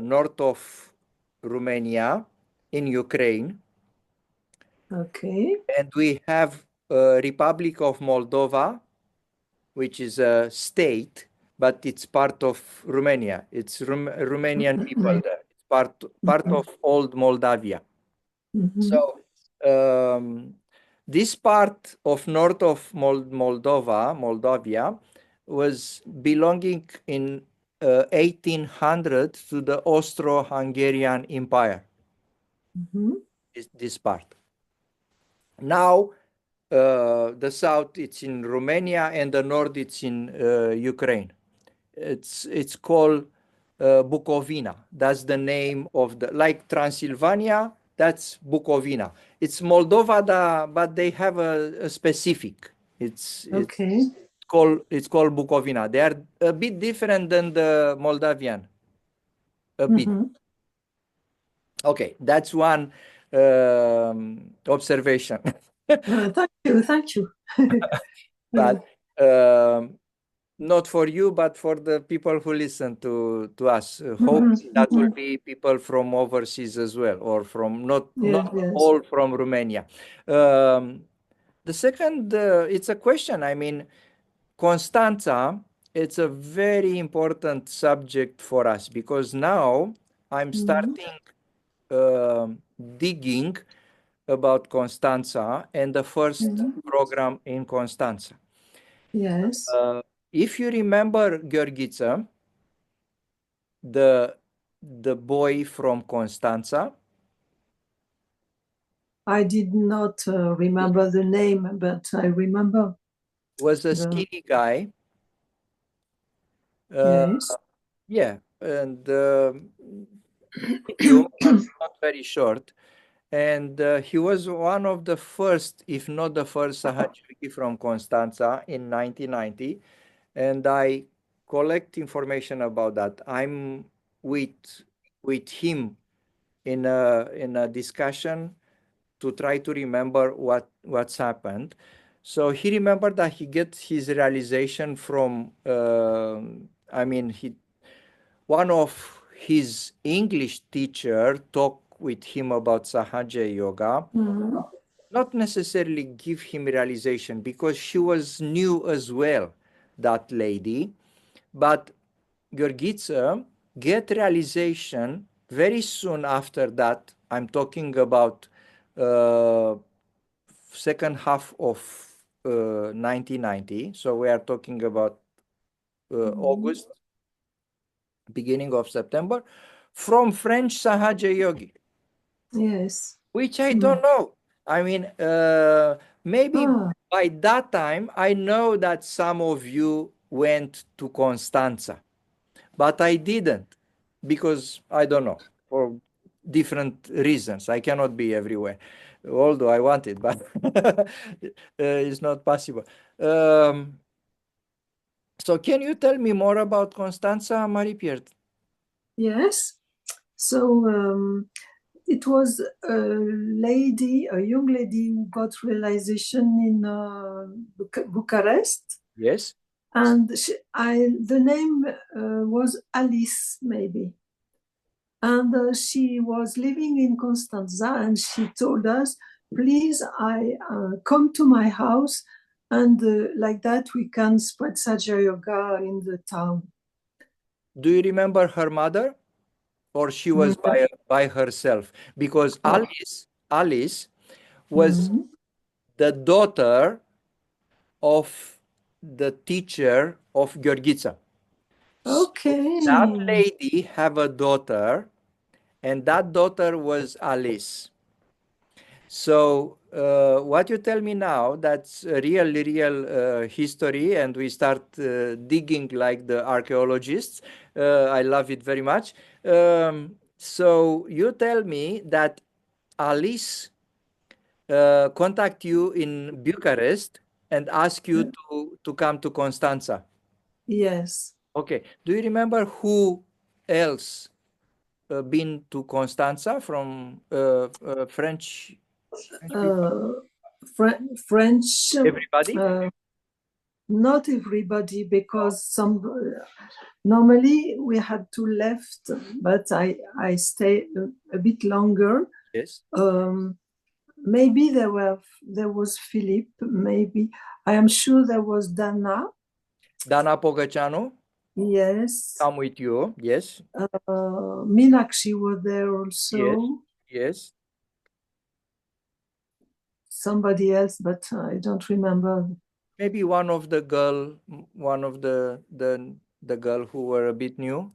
north of Romania, in Ukraine, Okay. and we have Republic of Moldova, which is a state, but it's part of Romania. It's Romanian people there. It's part of old Moldavia. Mhm. So this part of north of Moldavia, was belonging in 1800 to the Austro-Hungarian Empire. Mhm. This part. Now, the south it's in Romania and the north it's in Ukraine. It's called Bukovina. That's the name of the, like Transylvania. That's Bukovina. It's Moldova, but they have a specific. It's Okay. called Bukovina. They are a bit different than the Moldavian. A bit. Mhm. Okay, that's one observation. Thank you. Thank you. But um, not for you, but for the people who listen to us. Mhm. Hopefully, that will Mhm. be people from overseas as well, or from not Yes. Yes. all from Romania. Um, the second, it's a question. I mean, Constanța, it's a very important subject for us because now I'm Mhm. starting digging about Constanța and the first Mhm. program in Constanța. Yes. Uh, if you remember Gheorghiță, the boy from Constanța, I did not remember the name, but I remember was a the. skinny guy. Uh, Yes. yeah, and medium, not very short. And he was one of the first, if not the first, Sahaja Yogi from Constanța in 1990. And I collect information about that. I'm with with him in a discussion to try to remember what's happened. So he remembered that he gets his realization from I mean he one of his English teacher talked with him about Sahaja Yoga, Mhm. not necessarily give him realization because she was new as well, that lady, but Gheorghiță get realization very soon after that. I'm talking about uh, second half of 1990. So we are talking about Mhm. August, beginning of September, from French Sahaja Yogi, Yes. which I Mm. don't know. I mean, maybe Ah. by that time, I know that some of you went to Constanța, but I didn't because I don't know, for different reasons. I cannot be everywhere, although I want it, but it's not possible. Um, so, can you tell me more about Constanța, Marie-Pierre? Yes. So it was a young lady who got realization in Bucharest, Yes. and the name was Alice, maybe. And she was living in Constanza, and she told us, please, I come to my house, and like that we can spread Sahaja Yoga in the town. Do you remember her mother, or she was Mm. by herself? Because Oh. Alice was Mhm. the daughter of the teacher of Gheorghiță. So that Okay. lady have a daughter, and that daughter was Alice. So what you tell me now, that's a real history, and we start digging like the archaeologists. I love it very much. So you tell me that Alice contact you in Bucharest and ask you to come to Constanța. Yes. Okay. Do you remember who else been to Constanța from French people? French. Everybody? Not everybody, because some normally we had to left, but I stayed a bit longer. Yes. Maybe there was Philippe. Maybe I am sure there was Dana. Dana Pogăceanu? Yes. I'm with you. Yes. Meenakshi was there also. Yes. Somebody else, but I don't remember. Maybe one of the girl who were a bit new.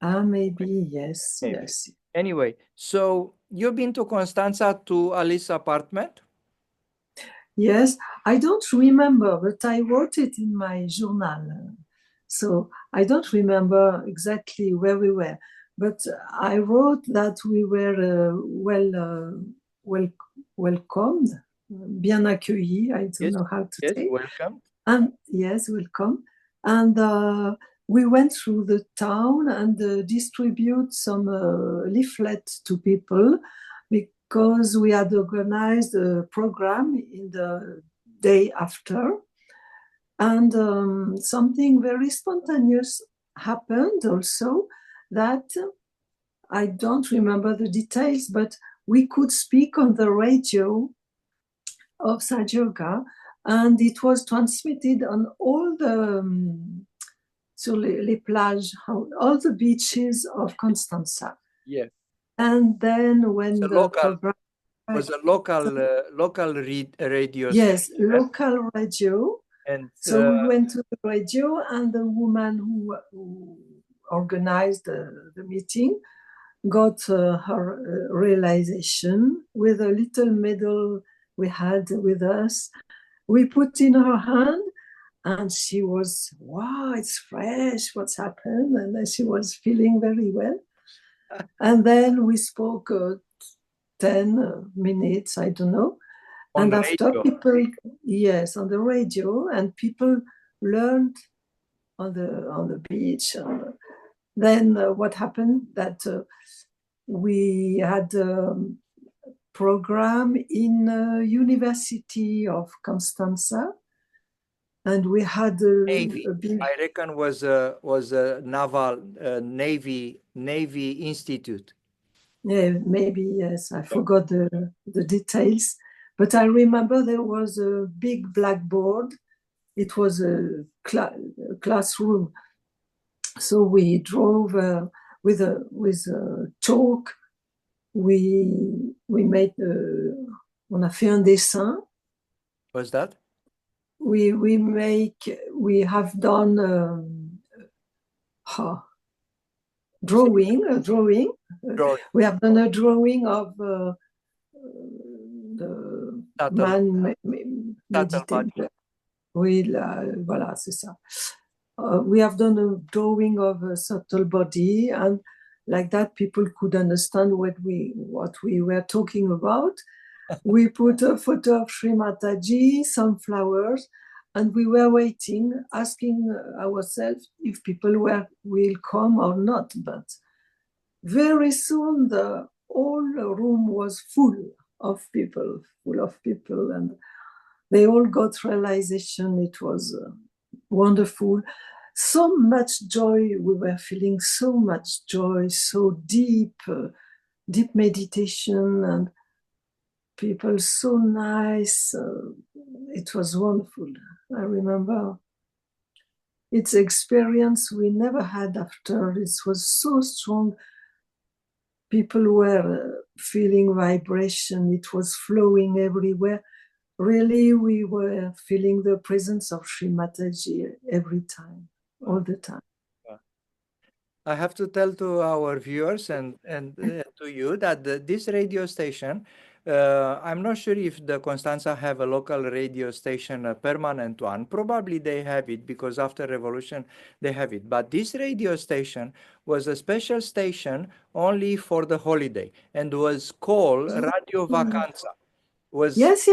Maybe yes. Maybe. Yes. Anyway, so you've been to Constanța to Alice's apartment? Yes, I don't remember, but I wrote it in my journal. So I don't remember exactly where we were, but I wrote that we were welcomed, bien accueillis. I don't know how to say. Welcome. And yes, welcome. And we went through the town and distribute some leaflet to people, because we had organized a program in the day after. And something very spontaneous happened also, that I don't remember the details, but we could speak on the radio of Sahaja Yoga, and it was transmitted on all the sur les plages, all the beaches of Constanța. Yeah. And then when the program was a local radio yes, station. local radio. And so we went to the radio, and the woman who organized the meeting got her realization with a little medal we had with us. We put in her hand, and she was, wow, it's fresh, what's happened? And then she was feeling very well. And then we spoke 10 minutes, I don't know. On and the after radio. people, yes, on the radio, and people learned on the beach. And then what happened, that we had a program in University of Constanța, and we had Navy. a big, I reckon was a naval Navy Institute. yeah, maybe, yes, I forgot the details, but I remember there was a big blackboard. It was a classroom. So we drove with a chalk. We made on a fait un dessin. What's that? We have done drawing. We have done a drawing of the man meditating. Voilà, c'est ça. We have done a drawing of a subtle body, and like that people could understand what we were talking about. We put a photo of Sri Mataji, some flowers, and we were waiting, asking ourselves if people will come or not. But very soon the whole room was full of people, and they all got realization. It was wonderful. So much joy, we were feeling so much joy, so deep meditation, and people so nice. It was wonderful. I remember it's experience we never had after. It was so strong. People were feeling vibration. It was flowing everywhere. Really, we were feeling the presence of Sri Mataji every time, all the time. I have to tell to our viewers and to you that this radio station, I'm not sure if the Constanța have a local radio station, a permanent one. Probably they have it, because after revolution they have it. But this radio station was a special station only for the holiday, and was called Radio Vacanța. Yes,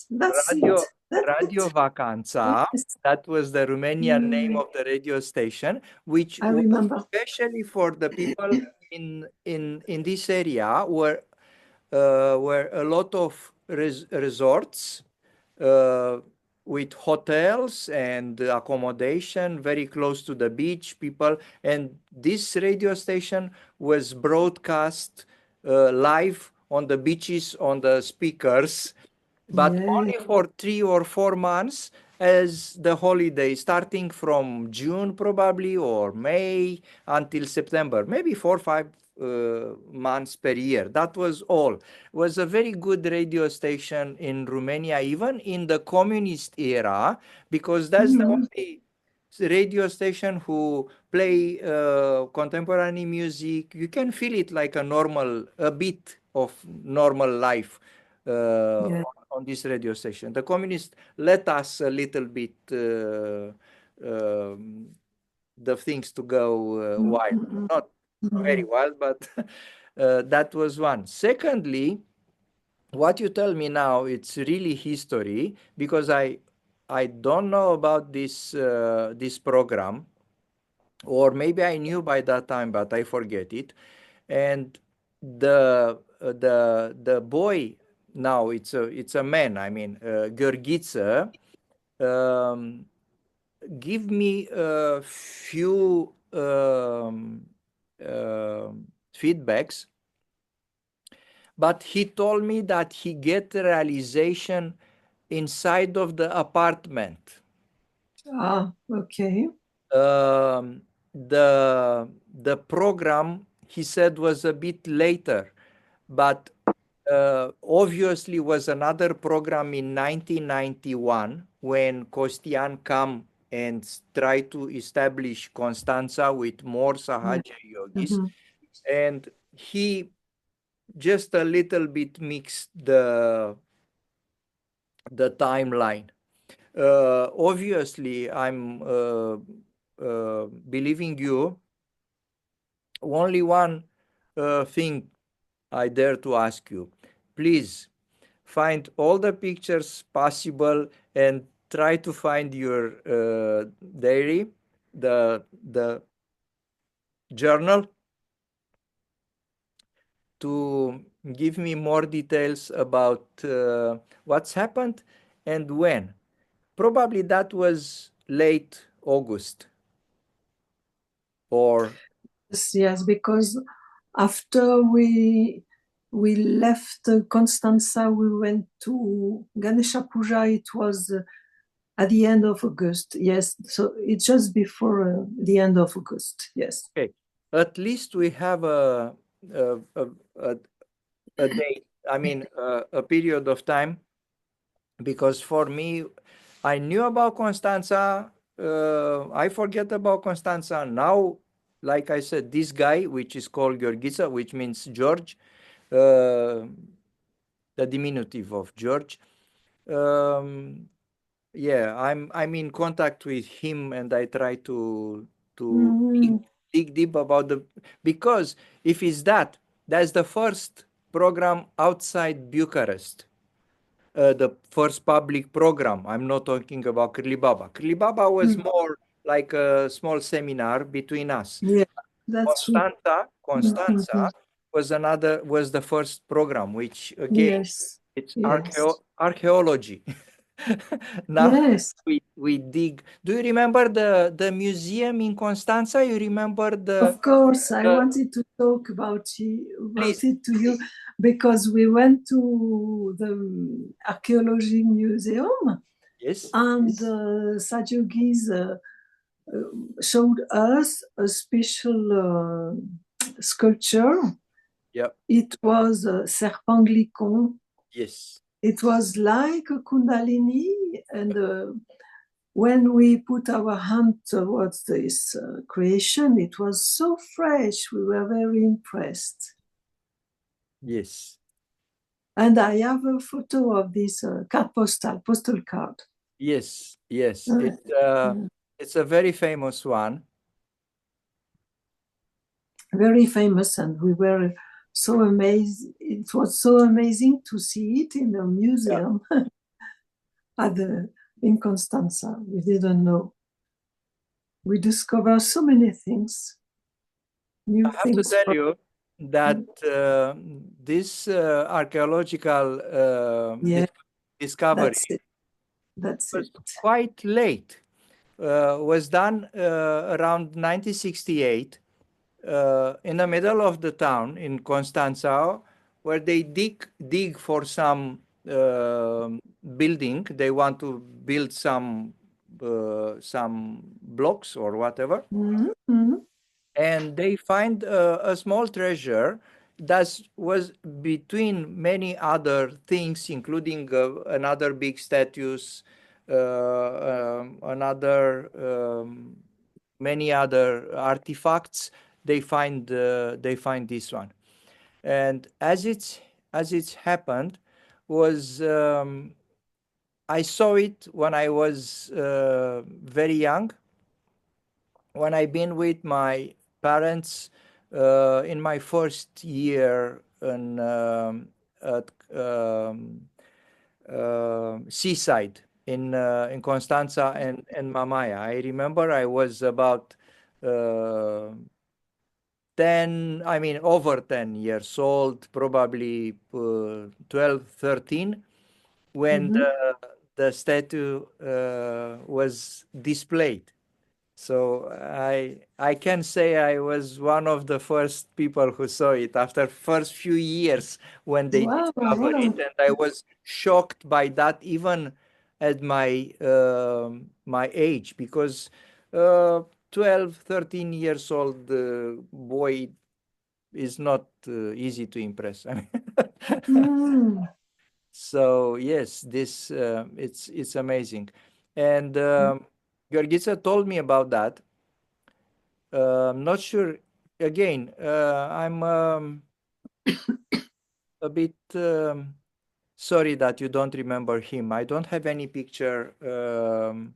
that's Radio, it. Radio Vacanța. Yes. That was the Romanian name of the radio station, which I remember. was especially for the people in this area where a lot of resorts uh, with hotels and accommodation very close to the beach, people. And this radio station was broadcast live on the beaches, on the speakers, but Yeah. only for 3 or 4 months as the holiday, starting from June probably or May until September, maybe 4 or 5 months per year. That was all. Was a very good radio station in Romania, even in the communist era, because that's the Mhm. only radio station who play contemporary music. You can feel it like a bit of normal life Yeah. on this radio station. The communists let us a little bit the things to go wild, Mhm. not very Mhm. wild, but that was one. Secondly, what you tell me now, it's really history because I don't know about this program, or maybe I knew by that time, but I forget it. And the boy now, it's a man. I mean, Gheorghiță, um, give me a few feedbacks, but he told me that he get realization inside of the apartment. Ah, okay. Um, the program, he said, was a bit later, but obviously was another program in 1991 when Costian come and try to establish Constanța with more Yeah. Sahaja yogis, Mhm. and he just a little bit mixed the timeline. Obviously, I'm believing you. Only one thing I dare to ask you. Please find all the pictures possible and try to find your diary, the journal, to give me more details about what's happened and when. Probably that was late August or Yes, yes, because after we left Constanța, we went to Ganesha Puja. It was at the end of August. Yes, so it's just before the end of August. Yes. okay. At least we have a, a, a, a date, I mean, a period of time, because for me, I knew about Constanța. I forget about Constanța. Now, like I said, this guy, which is called Gheorghiță, which means George, uh, the diminutive of George. Um, yeah, I'm in contact with him, and I try to Mhm. dig deep about because if it's that's the first program outside Bucharest. The first public program. I'm not talking about Curly Baba. Curly Baba was Mm. more like a small seminar between us. Yeah, that's true. Constanța Mhm. was the first program, which again Yes, it's yes, archaeology. Now yes. we dig. Do you remember the museum in Constanța? You remember Of course, I the wanted to talk please? about it to you because we went to the archaeology museum Yes. and Sajogis showed us a special sculpture. Yep. It was a serpent glicon. Yes. It was like a kundalini, and when we put our hand towards this creation, it was so fresh. We were very impressed. Yes. And I have a photo of this postal card. Yes. Yes. Uh, It's a very famous one. very famous, and we were so amazed. It was so amazing to see it in a Yeah. museum in Constanța. We didn't know. We discovered so many things, new I have to things tell for you. that this archaeological Yeah, discovery that's it. That's was it. quite late. Was done around 1968 in the middle of the town in Constanța, where they dig for some building. They want to build some blocks or whatever, Mhm, mhm. and they find a small treasure that was between many other things, including another big statues, another many other artifacts. They find this one, and as it's happened was I saw it when I was very young, when I've been with my parents in my first year at seaside in Constanța and Mamaia. I remember I was about uh, 10, I mean over 10 years old, probably 12, 13, when Mhm. the statue was displayed. So I can say I was one of the first people who saw it after first few years when they Wow, discovered it, wow. and I was shocked by that even at my age, because uh, 12, 13 years old boy is not easy to impress. I mean, Mm. so yes, this it's amazing, and Georgica told me about that. Not sure. Again, I'm a bit sorry that you don't remember him. I don't have any picture.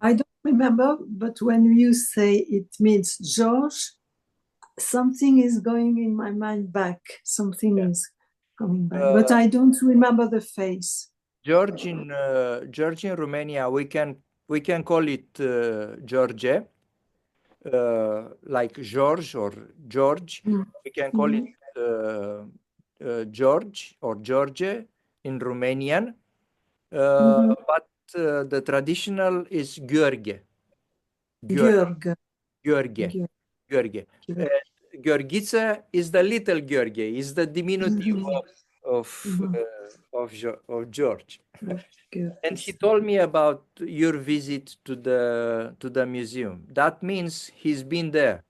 I don't remember, but when you say it means George, something is going in my mind back. Something is coming back, but Uh, I don't remember the face. George in Romania, we can call it George, like George or George. Mm. We can call it Mhm. George or George in Romanian, Mhm. but the traditional is Gheorghe. Gheorghe. Georg. Gheorghe. Georg. Gheorghe. Uh, Georg. Gheorghiță is the little Gheorghe, is the diminutive Mhm. Mhm. of George. And he Georgis. told me about your visit to the museum. That means he's been there.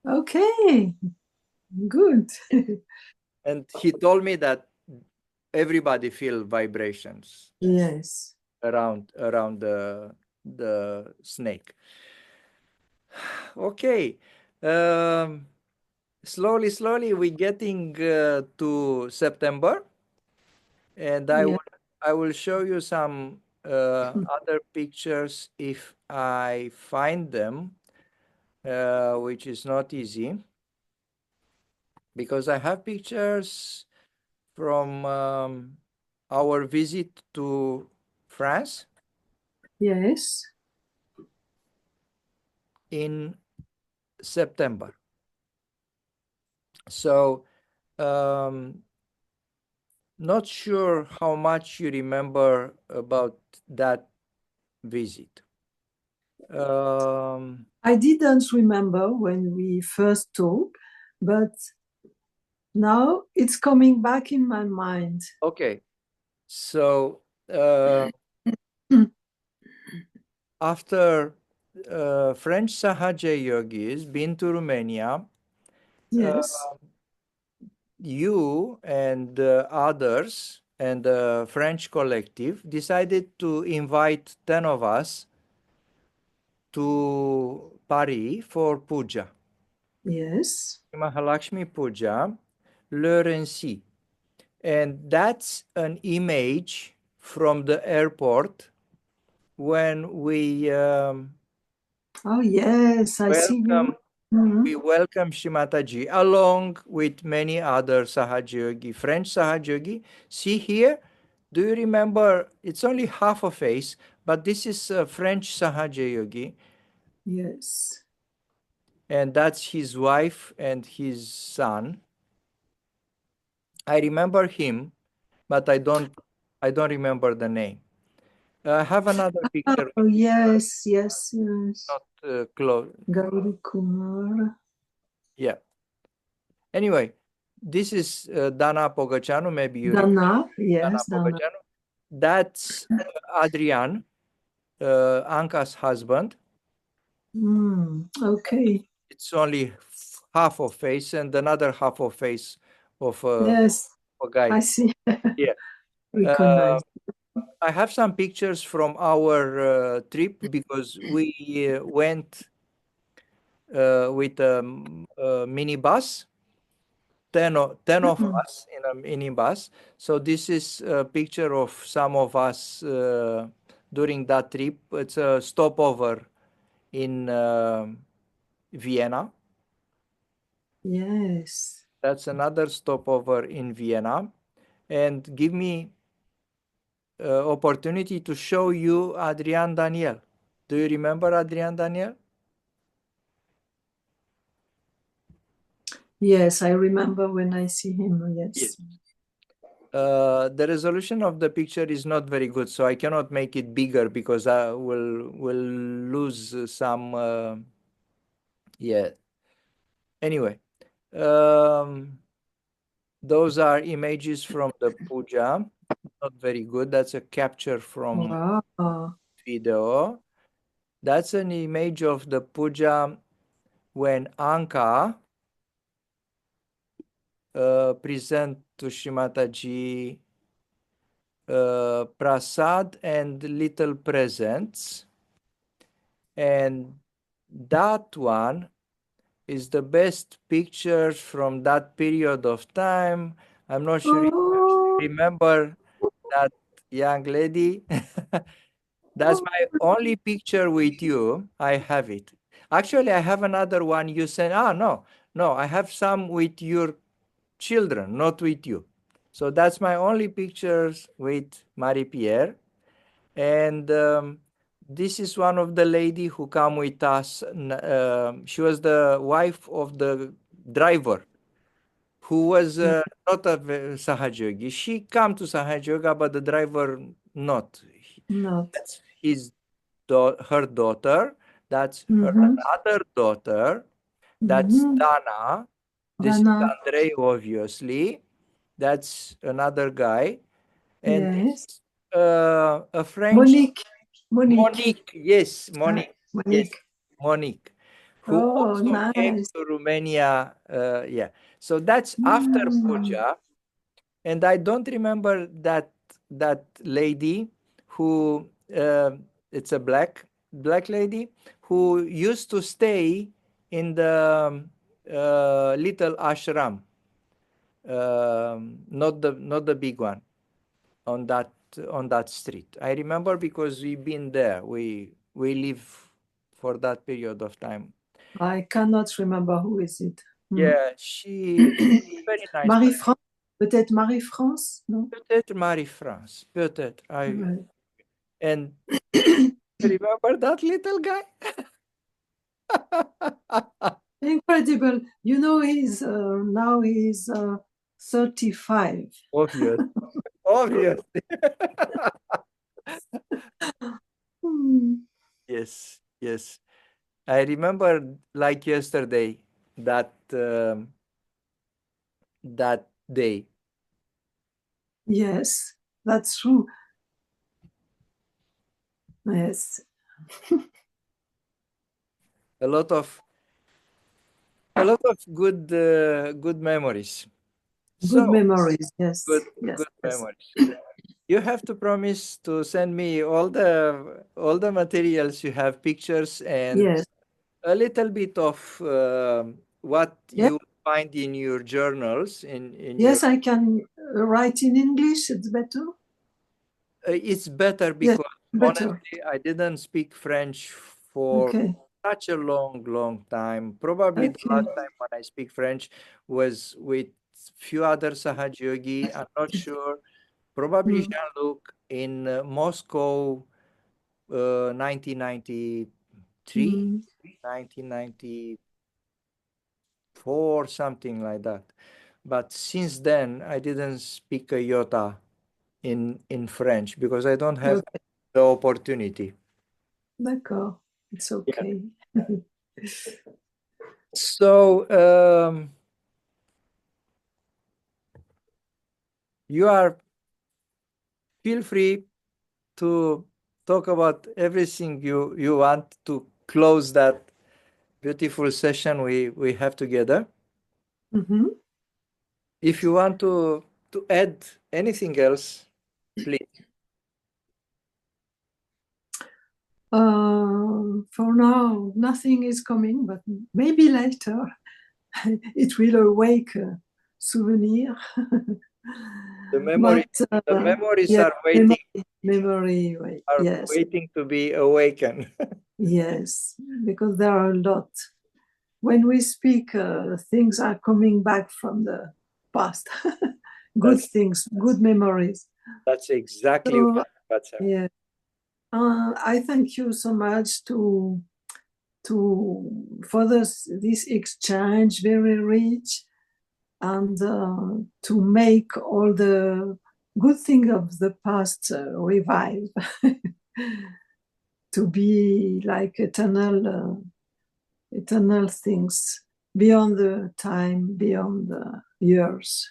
Okay, good. And he told me that everybody feel vibrations Yes. around the snake. Okay. Um, slowly we're getting to September, and I Yeah. will I will show you some other pictures if I find them, which is not easy because I have pictures from our visit to France Yes. in September. So, um, not sure how much you remember about that visit. Um, I didn't remember when we first talked, but now it's coming back in my mind. okay, so uh, after French Sahaja yogis been to Romania, uh, Yes. you and others and the French collective decided to invite 10 of us to Paris for puja, Yes. Mahalakshmi puja, Le Rency. And that's an image from the airport when Oh, yes. I see you. welcome Mhm. we welcome Shimataji along with many other Sahaja French Sahaja. See here, do you remember? It's only half a face, but this is a French Sahaja Yogi, Yes. and that's his wife and his son. I remember him, but I don't remember the name. I have another picture, Oh, yes, yes, yes. not close. Gauri Kumar. Yeah. Anyway, this is Dana Pogacanu. Maybe you remember Dana, Dana yes, Dana. Pogacanu. That's Adrian, Anka's husband. Okay. It's only half of face and another half of face of Yes, a guy. I see. Yeah. Recognize. I have some pictures from our trip because we went with a minibus, 10 of us in a minibus. So this is a picture of some of us during that trip. It's a stopover in Vienna. Yes. That's another stopover in Vienna. And give me opportunity to show you Adrian Daniel. Do you remember Adrian Daniel? Yes, I remember when I see him. Yes. Yes. The resolution of the picture is not very good, so I cannot make it bigger because I will lose some. Yeah. Anyway, um, those are images from the puja. Not very good. That's a capture from Wow. video. That's an image of the puja when Anka present to Shrimataji prasad and little presents. And that one is the best picture from that period of time. I'm not sure if Oh, you remember that young lady. That's my only picture with you. I have it. Actually, I have another one you sent. Ah, no, no, I have some with your children, not with you. So that's my only pictures with Marie Pierre. And this is one of the lady who come with us. She was the wife of the driver who was not a Sahaja Yogi. She come to Sahaja Yoga, but the driver not. not. That's her daughter. That's her Mm-hmm. another daughter. That's Mm-hmm. Dana. This is Dana. Andrei, obviously. That's another guy. And Yes. this a French Monique. Monique. Monique, yes, Ah, Monique, yes, Monique. Monique, who Oh, also came nice. to Romania. Yeah, so that's after Mm. puja, and I don't remember that lady who it's a black lady who used to stay in the little ashram, not the big one on that street. I remember because we've been there. We live for that period of time. I cannot remember who is it. Yeah, she very nice. Marie-France. Peut-être Marie-France, non? Peut-être Marie-France. Peut-être. Ouais. And remember that little guy? Incredible. You know, now he's 35. Obvious. Obvious. Hmm. Yes. Yes. I remember like yesterday that day. Yes, that's true. Yes. A lot of good memories. So Good memories. Yes. good Yes. good Yes. memories. You have to promise to send me all the materials you have, pictures and Yes. a little bit of what Yes. you find in your journals in your Yes, I can write in English. It's better. it's better Yes, because better. honestly I didn't speak French for Okay. such a long time. Probably the Okay. last time when I speak French was with few other Sahaj Yogi. I'm not sure. Probably Mm. Jean-Luc in Moscow, 1993, Mm. 1994, something like that. but since then I didn't speak a iota in French because I don't have Okay, the opportunity. d'accord. It's Yeah. okay. So you are feel free to talk about everything you want to close that beautiful session we have together. Mhm. If you want to add anything else, please. For now, nothing is coming, but maybe later it will awake a souvenir. The memory, But the memories yes, memory, are yes, waiting to be awakened. yes, because there are a lot. When we speak, things are coming back from the past. Good That's things, good memories. that's exactly So what's happening. yeah, I thank you so much to for this exchange, very rich, and to make all the good thing of the past revive, to be like eternal things beyond the time, beyond the years.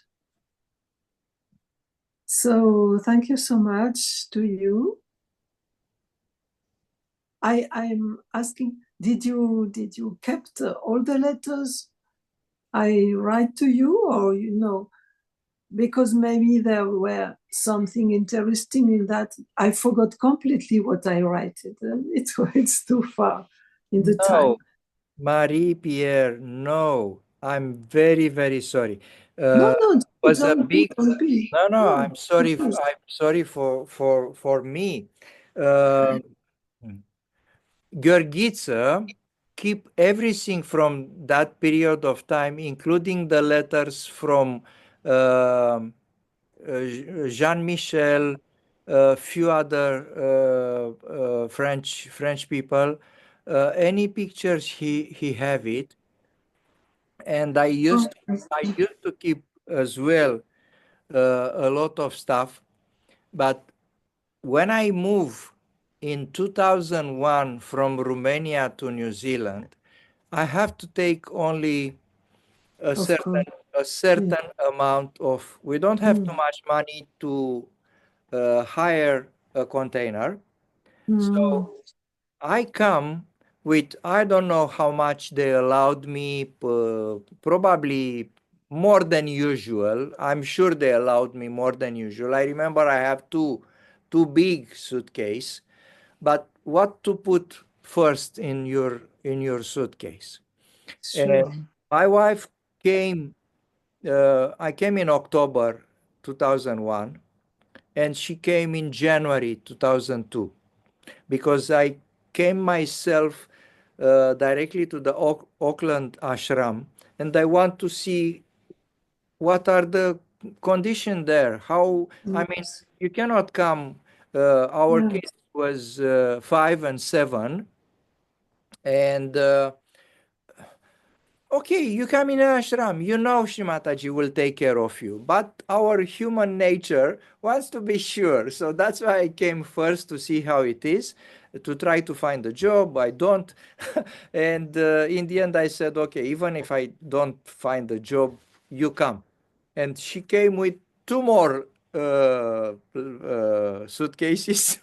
So thank you so much to you. I'm asking, did you kept all the letters I write to you, or because maybe there were something interesting in that I forgot completely what I write it. It's too far in the No, time. Marie Pierre, no. I'm very, very sorry. No, no, Was a don't be, big don't be. no, no. No, please. I'm sorry for me. Uh, Gheorghiță keep everything from that period of time, including the letters from Jean-Michel, a few other French people. Any pictures he have it, and Oh, I used to keep as well a lot of stuff. But when I moved in 2001 from Romania to New Zealand, I have to take only a of course. Yeah. certain amount of. We don't have too Mm, much money to hire a container. mm, So I come with, I don't know how much they allowed me, probably more than usual. I'm sure they allowed me more than usual. I remember I have two big suitcase, but what to put first in your suitcase? And sure. my wife came. I came in October 2001, and she came in January 2002 because I came myself directly to the Auckland ashram, and I want to see what are the condition there. How, I mean, Yes. you cannot come. Our Yes. kids was 5 and 7, and okay, you come in an ashram, you know Shrimataji will take care of you. But our human nature wants to be sure. So that's why I came first to see how it is, to try to find a job. I don't. And in the end, I said, okay, even if I don't find a job, you come. And she came with two more suitcases,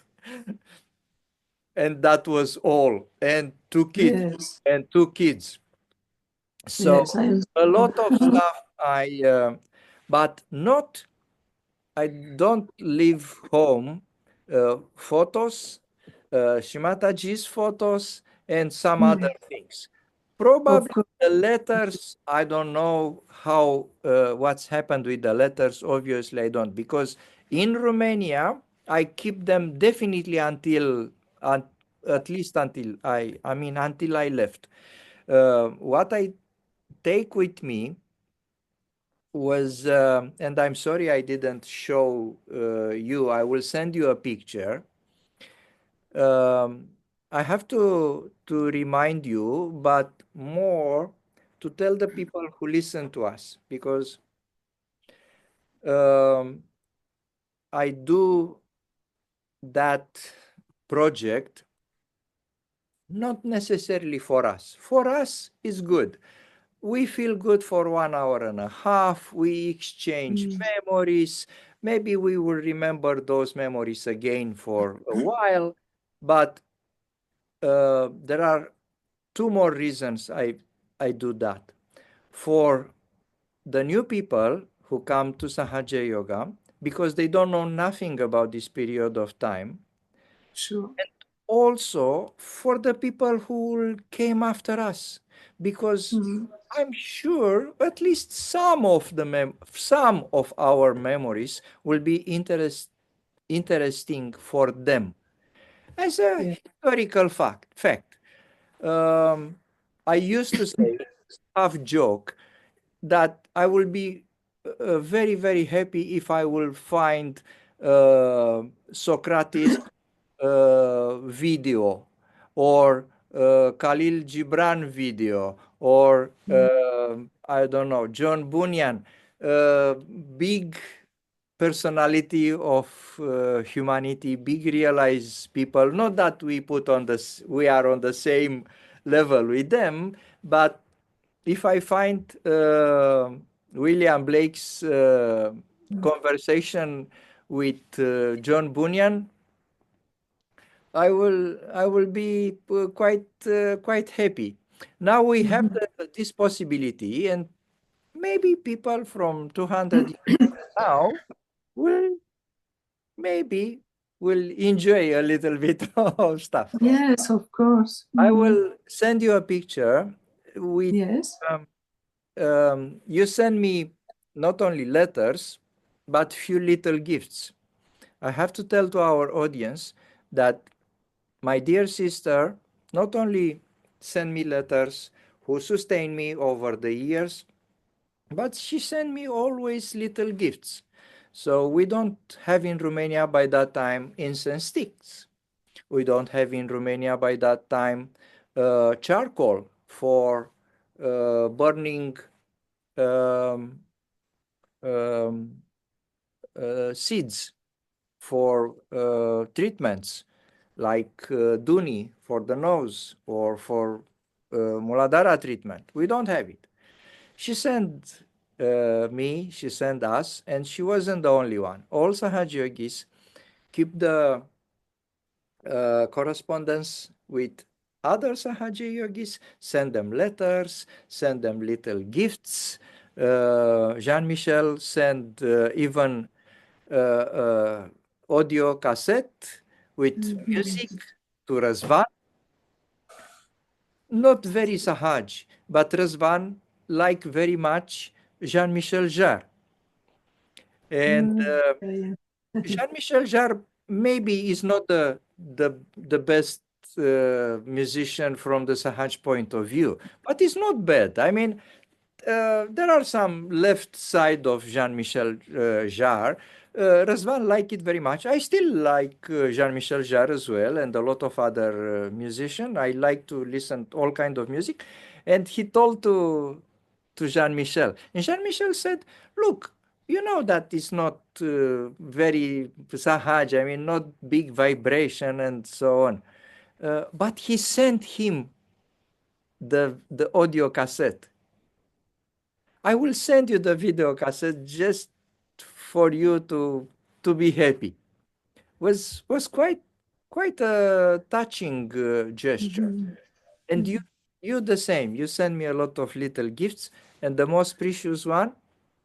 and that was all. And two kids. Yes. And two kids. So Yes. I a understand. lot of stuff but not, I don't leave home photos, Shimataji's photos, and some other Mm, things. of Probably course. the letters, I don't know how, what's happened with the letters. Obviously, I don't, because in Romania, I keep them definitely until, at least until I mean, until I left. What I take with me was, and I'm sorry I didn't show you. I will send you a picture. Um, I have to remind you, but more to tell the people who listen to us, because um, I do that project not necessarily for us. For us, it's good. We feel good for 1 hour and a half. We exchange Mm. memories. Maybe we will remember those memories again for a while. But there are two more reasons I do that. For the new people who come to Sahaja Yoga, because they don't know nothing about this period of time, Sure. also for the people who came after us, because Mm. I'm sure at least some of our memories will be interesting for them as a Yeah. historical fact. Um, I used to say, half joke, that I will be very, very happy if I will find Socrates video, or Khalil Gibran video, or Mm. I don't know, John Bunyan, uh, big personality of humanity, big realized people. Not that we are on the same level with them, but if I find William Blake's conversation with John Bunyan, I will be quite happy. Now we have Mhm. this possibility, and maybe people from 200 years now will maybe will enjoy a little bit of stuff. Yes, of course. I Mhm. will send you a picture with Yes. um, you send me not only letters but few little gifts. I have to tell to our audience that my dear sister not only sent me letters, who sustained me over the years, but she sent me always little gifts. So we don't have in Romania by that time incense sticks. We don't have in Romania by that time charcoal for burning um, um, seeds for treatments like Duni for the nose or for Muladhara treatment. We don't have it. She sent she sent us, and she wasn't the only one. All Sahaja Yogis keep the correspondence with other Sahaja Yogis, send them letters, send them little gifts. Jean-Michel sent even audio cassette with Mhm. music to Razvan. Not very Sahaj, but Razvan like very much Jean-Michel Jarre. And Yeah, yeah. Jean-Michel Jarre maybe is not the best musician from the Sahaj point of view, but it's not bad. I mean, there are some left side of Jean-Michel Jarre. Razvan like it very much. I still like Jean-Michel Jarre as well, and a lot of other musicians. I like to listen to all kind of music. And he told to Jean-Michel, and Jean-Michel said, "Look, you know that it's not very Sahaj. I mean, not big vibration and so on." But he sent him the audio cassette. I will send you the video cassette just for you to be happy. Was quite a touching gesture. Mhm. And Mhm. you the same. You send me a lot of little gifts, and the most precious one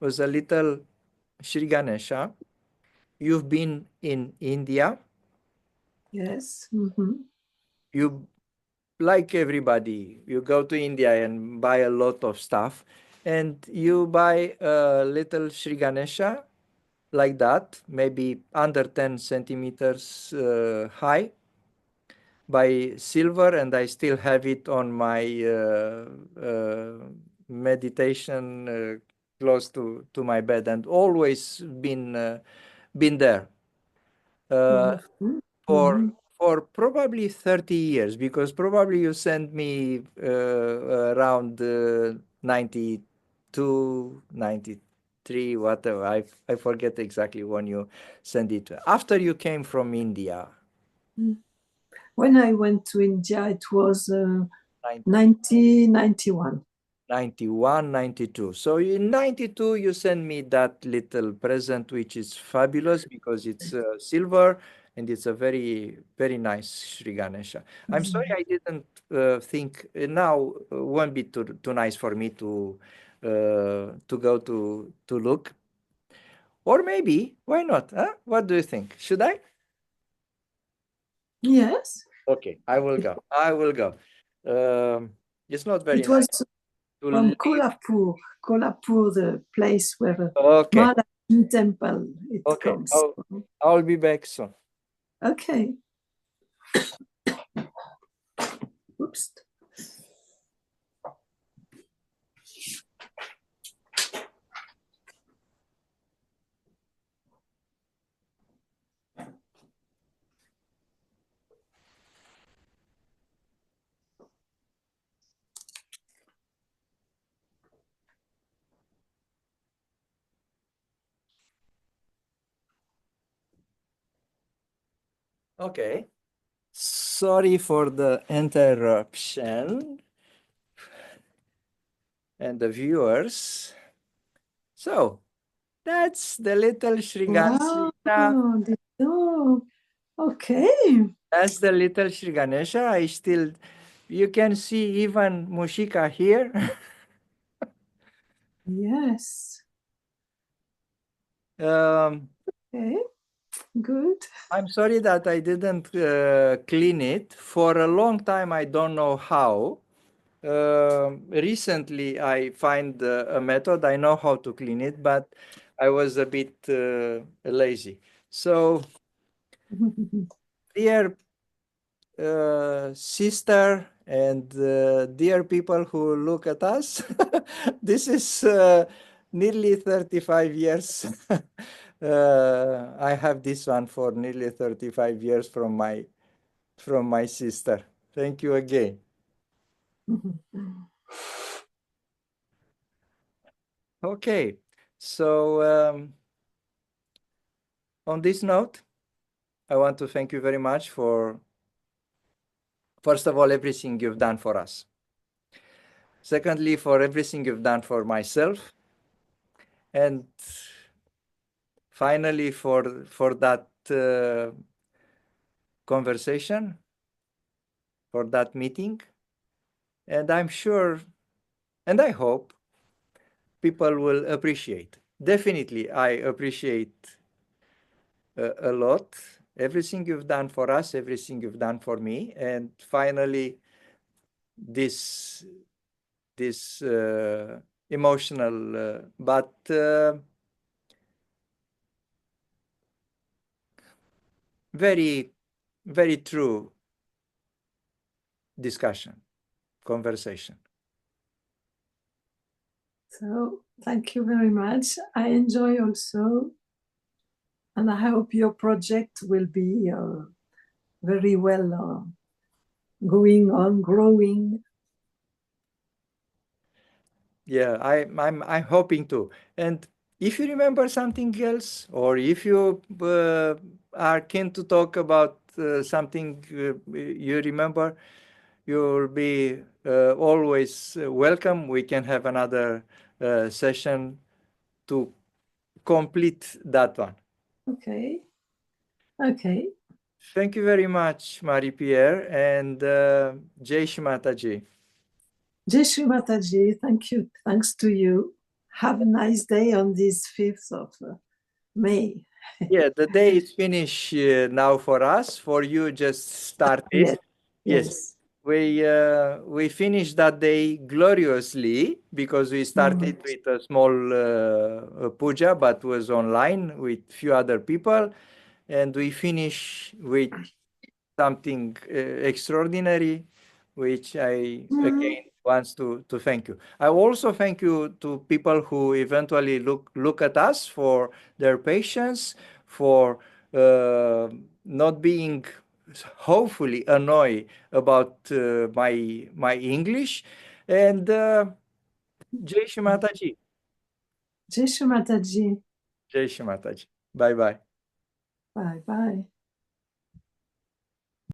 was a little Shri Ganesha. You've been in India. Yes. Mhm. You, like everybody, you go to India and buy a lot of stuff, and you buy a little Shri Ganesha like that, maybe under 10 centimeters high, by silver, and I still have it on my meditation close to my bed, and always been there uh, Wonderful. for Mhm. for probably 30 years, because probably you sent me, around 92, 90. 3, whatever. I forget exactly when you sent it. After you came from India. When I went to India, it was 90, 1991. 91, 92. So in 92, you sent me that little present, which is fabulous because it's silver and it's a very, very nice Sri Ganesha. I'm sorry I didn't think now won't be too nice for me to go to look. Or maybe, why not? Huh? What do you think? Should I? Yes. Okay, I will go. I will go. It's not very It was nice to from leave. Kolhapur, the place where the Okay, Mahalakshmi temple it okay. comes from. I'll be back soon. Okay. Oops. Okay. Sorry for the interruption and the viewers. So that's the little Sri Wow. Ganesha. Oh, okay. That's the little Sri Ganesha. You can see even Mushika here. Yes. um, Okay. Good. I'm sorry that I didn't clean it. For a long time, I don't know how. Recently, I find a method. I know how to clean it, but I was a bit lazy. So, dear sister and dear people who look at us, this is nearly 35 years. I have this one for nearly 35 years from my sister. Thank you again. Okay, so on this note, I want to thank you very much for, first of all, everything you've done for us. Secondly, for everything you've done for myself. And finally, for that conversation, for that meeting. And I'm sure, and I hope, people will appreciate. Definitely, I appreciate a lot everything you've done for us, everything you've done for me, and finally, this emotional, but very, very true discussion, conversation. So thank you very much. I enjoy also, and I hope your project will be very well going on, growing. Yeah, I'm hoping to. And if you remember something else, or if you are keen to talk about something you remember, you'll be always welcome. We can have another session to complete that one. Okay. Okay. Thank you very much, Marie-Pierre, and Jai Shri Mataji. Jai Shri Mataji, thank you. Thanks to you. Have a nice day on this 5th of May. Yeah, the day is finished now for us. For you, just started. Yes. Yes, Yes. we finished that day gloriously because we started with a small puja, but was online with few other people, and we finish with something extraordinary, which I again wants to thank you. I also thank you to people who eventually look at us for their patience, for not being hopefully annoyed about my English, and Jai Shri Mataji. Jai Shri Mataji. Jai Shri Mataji. Bye bye. Bye bye.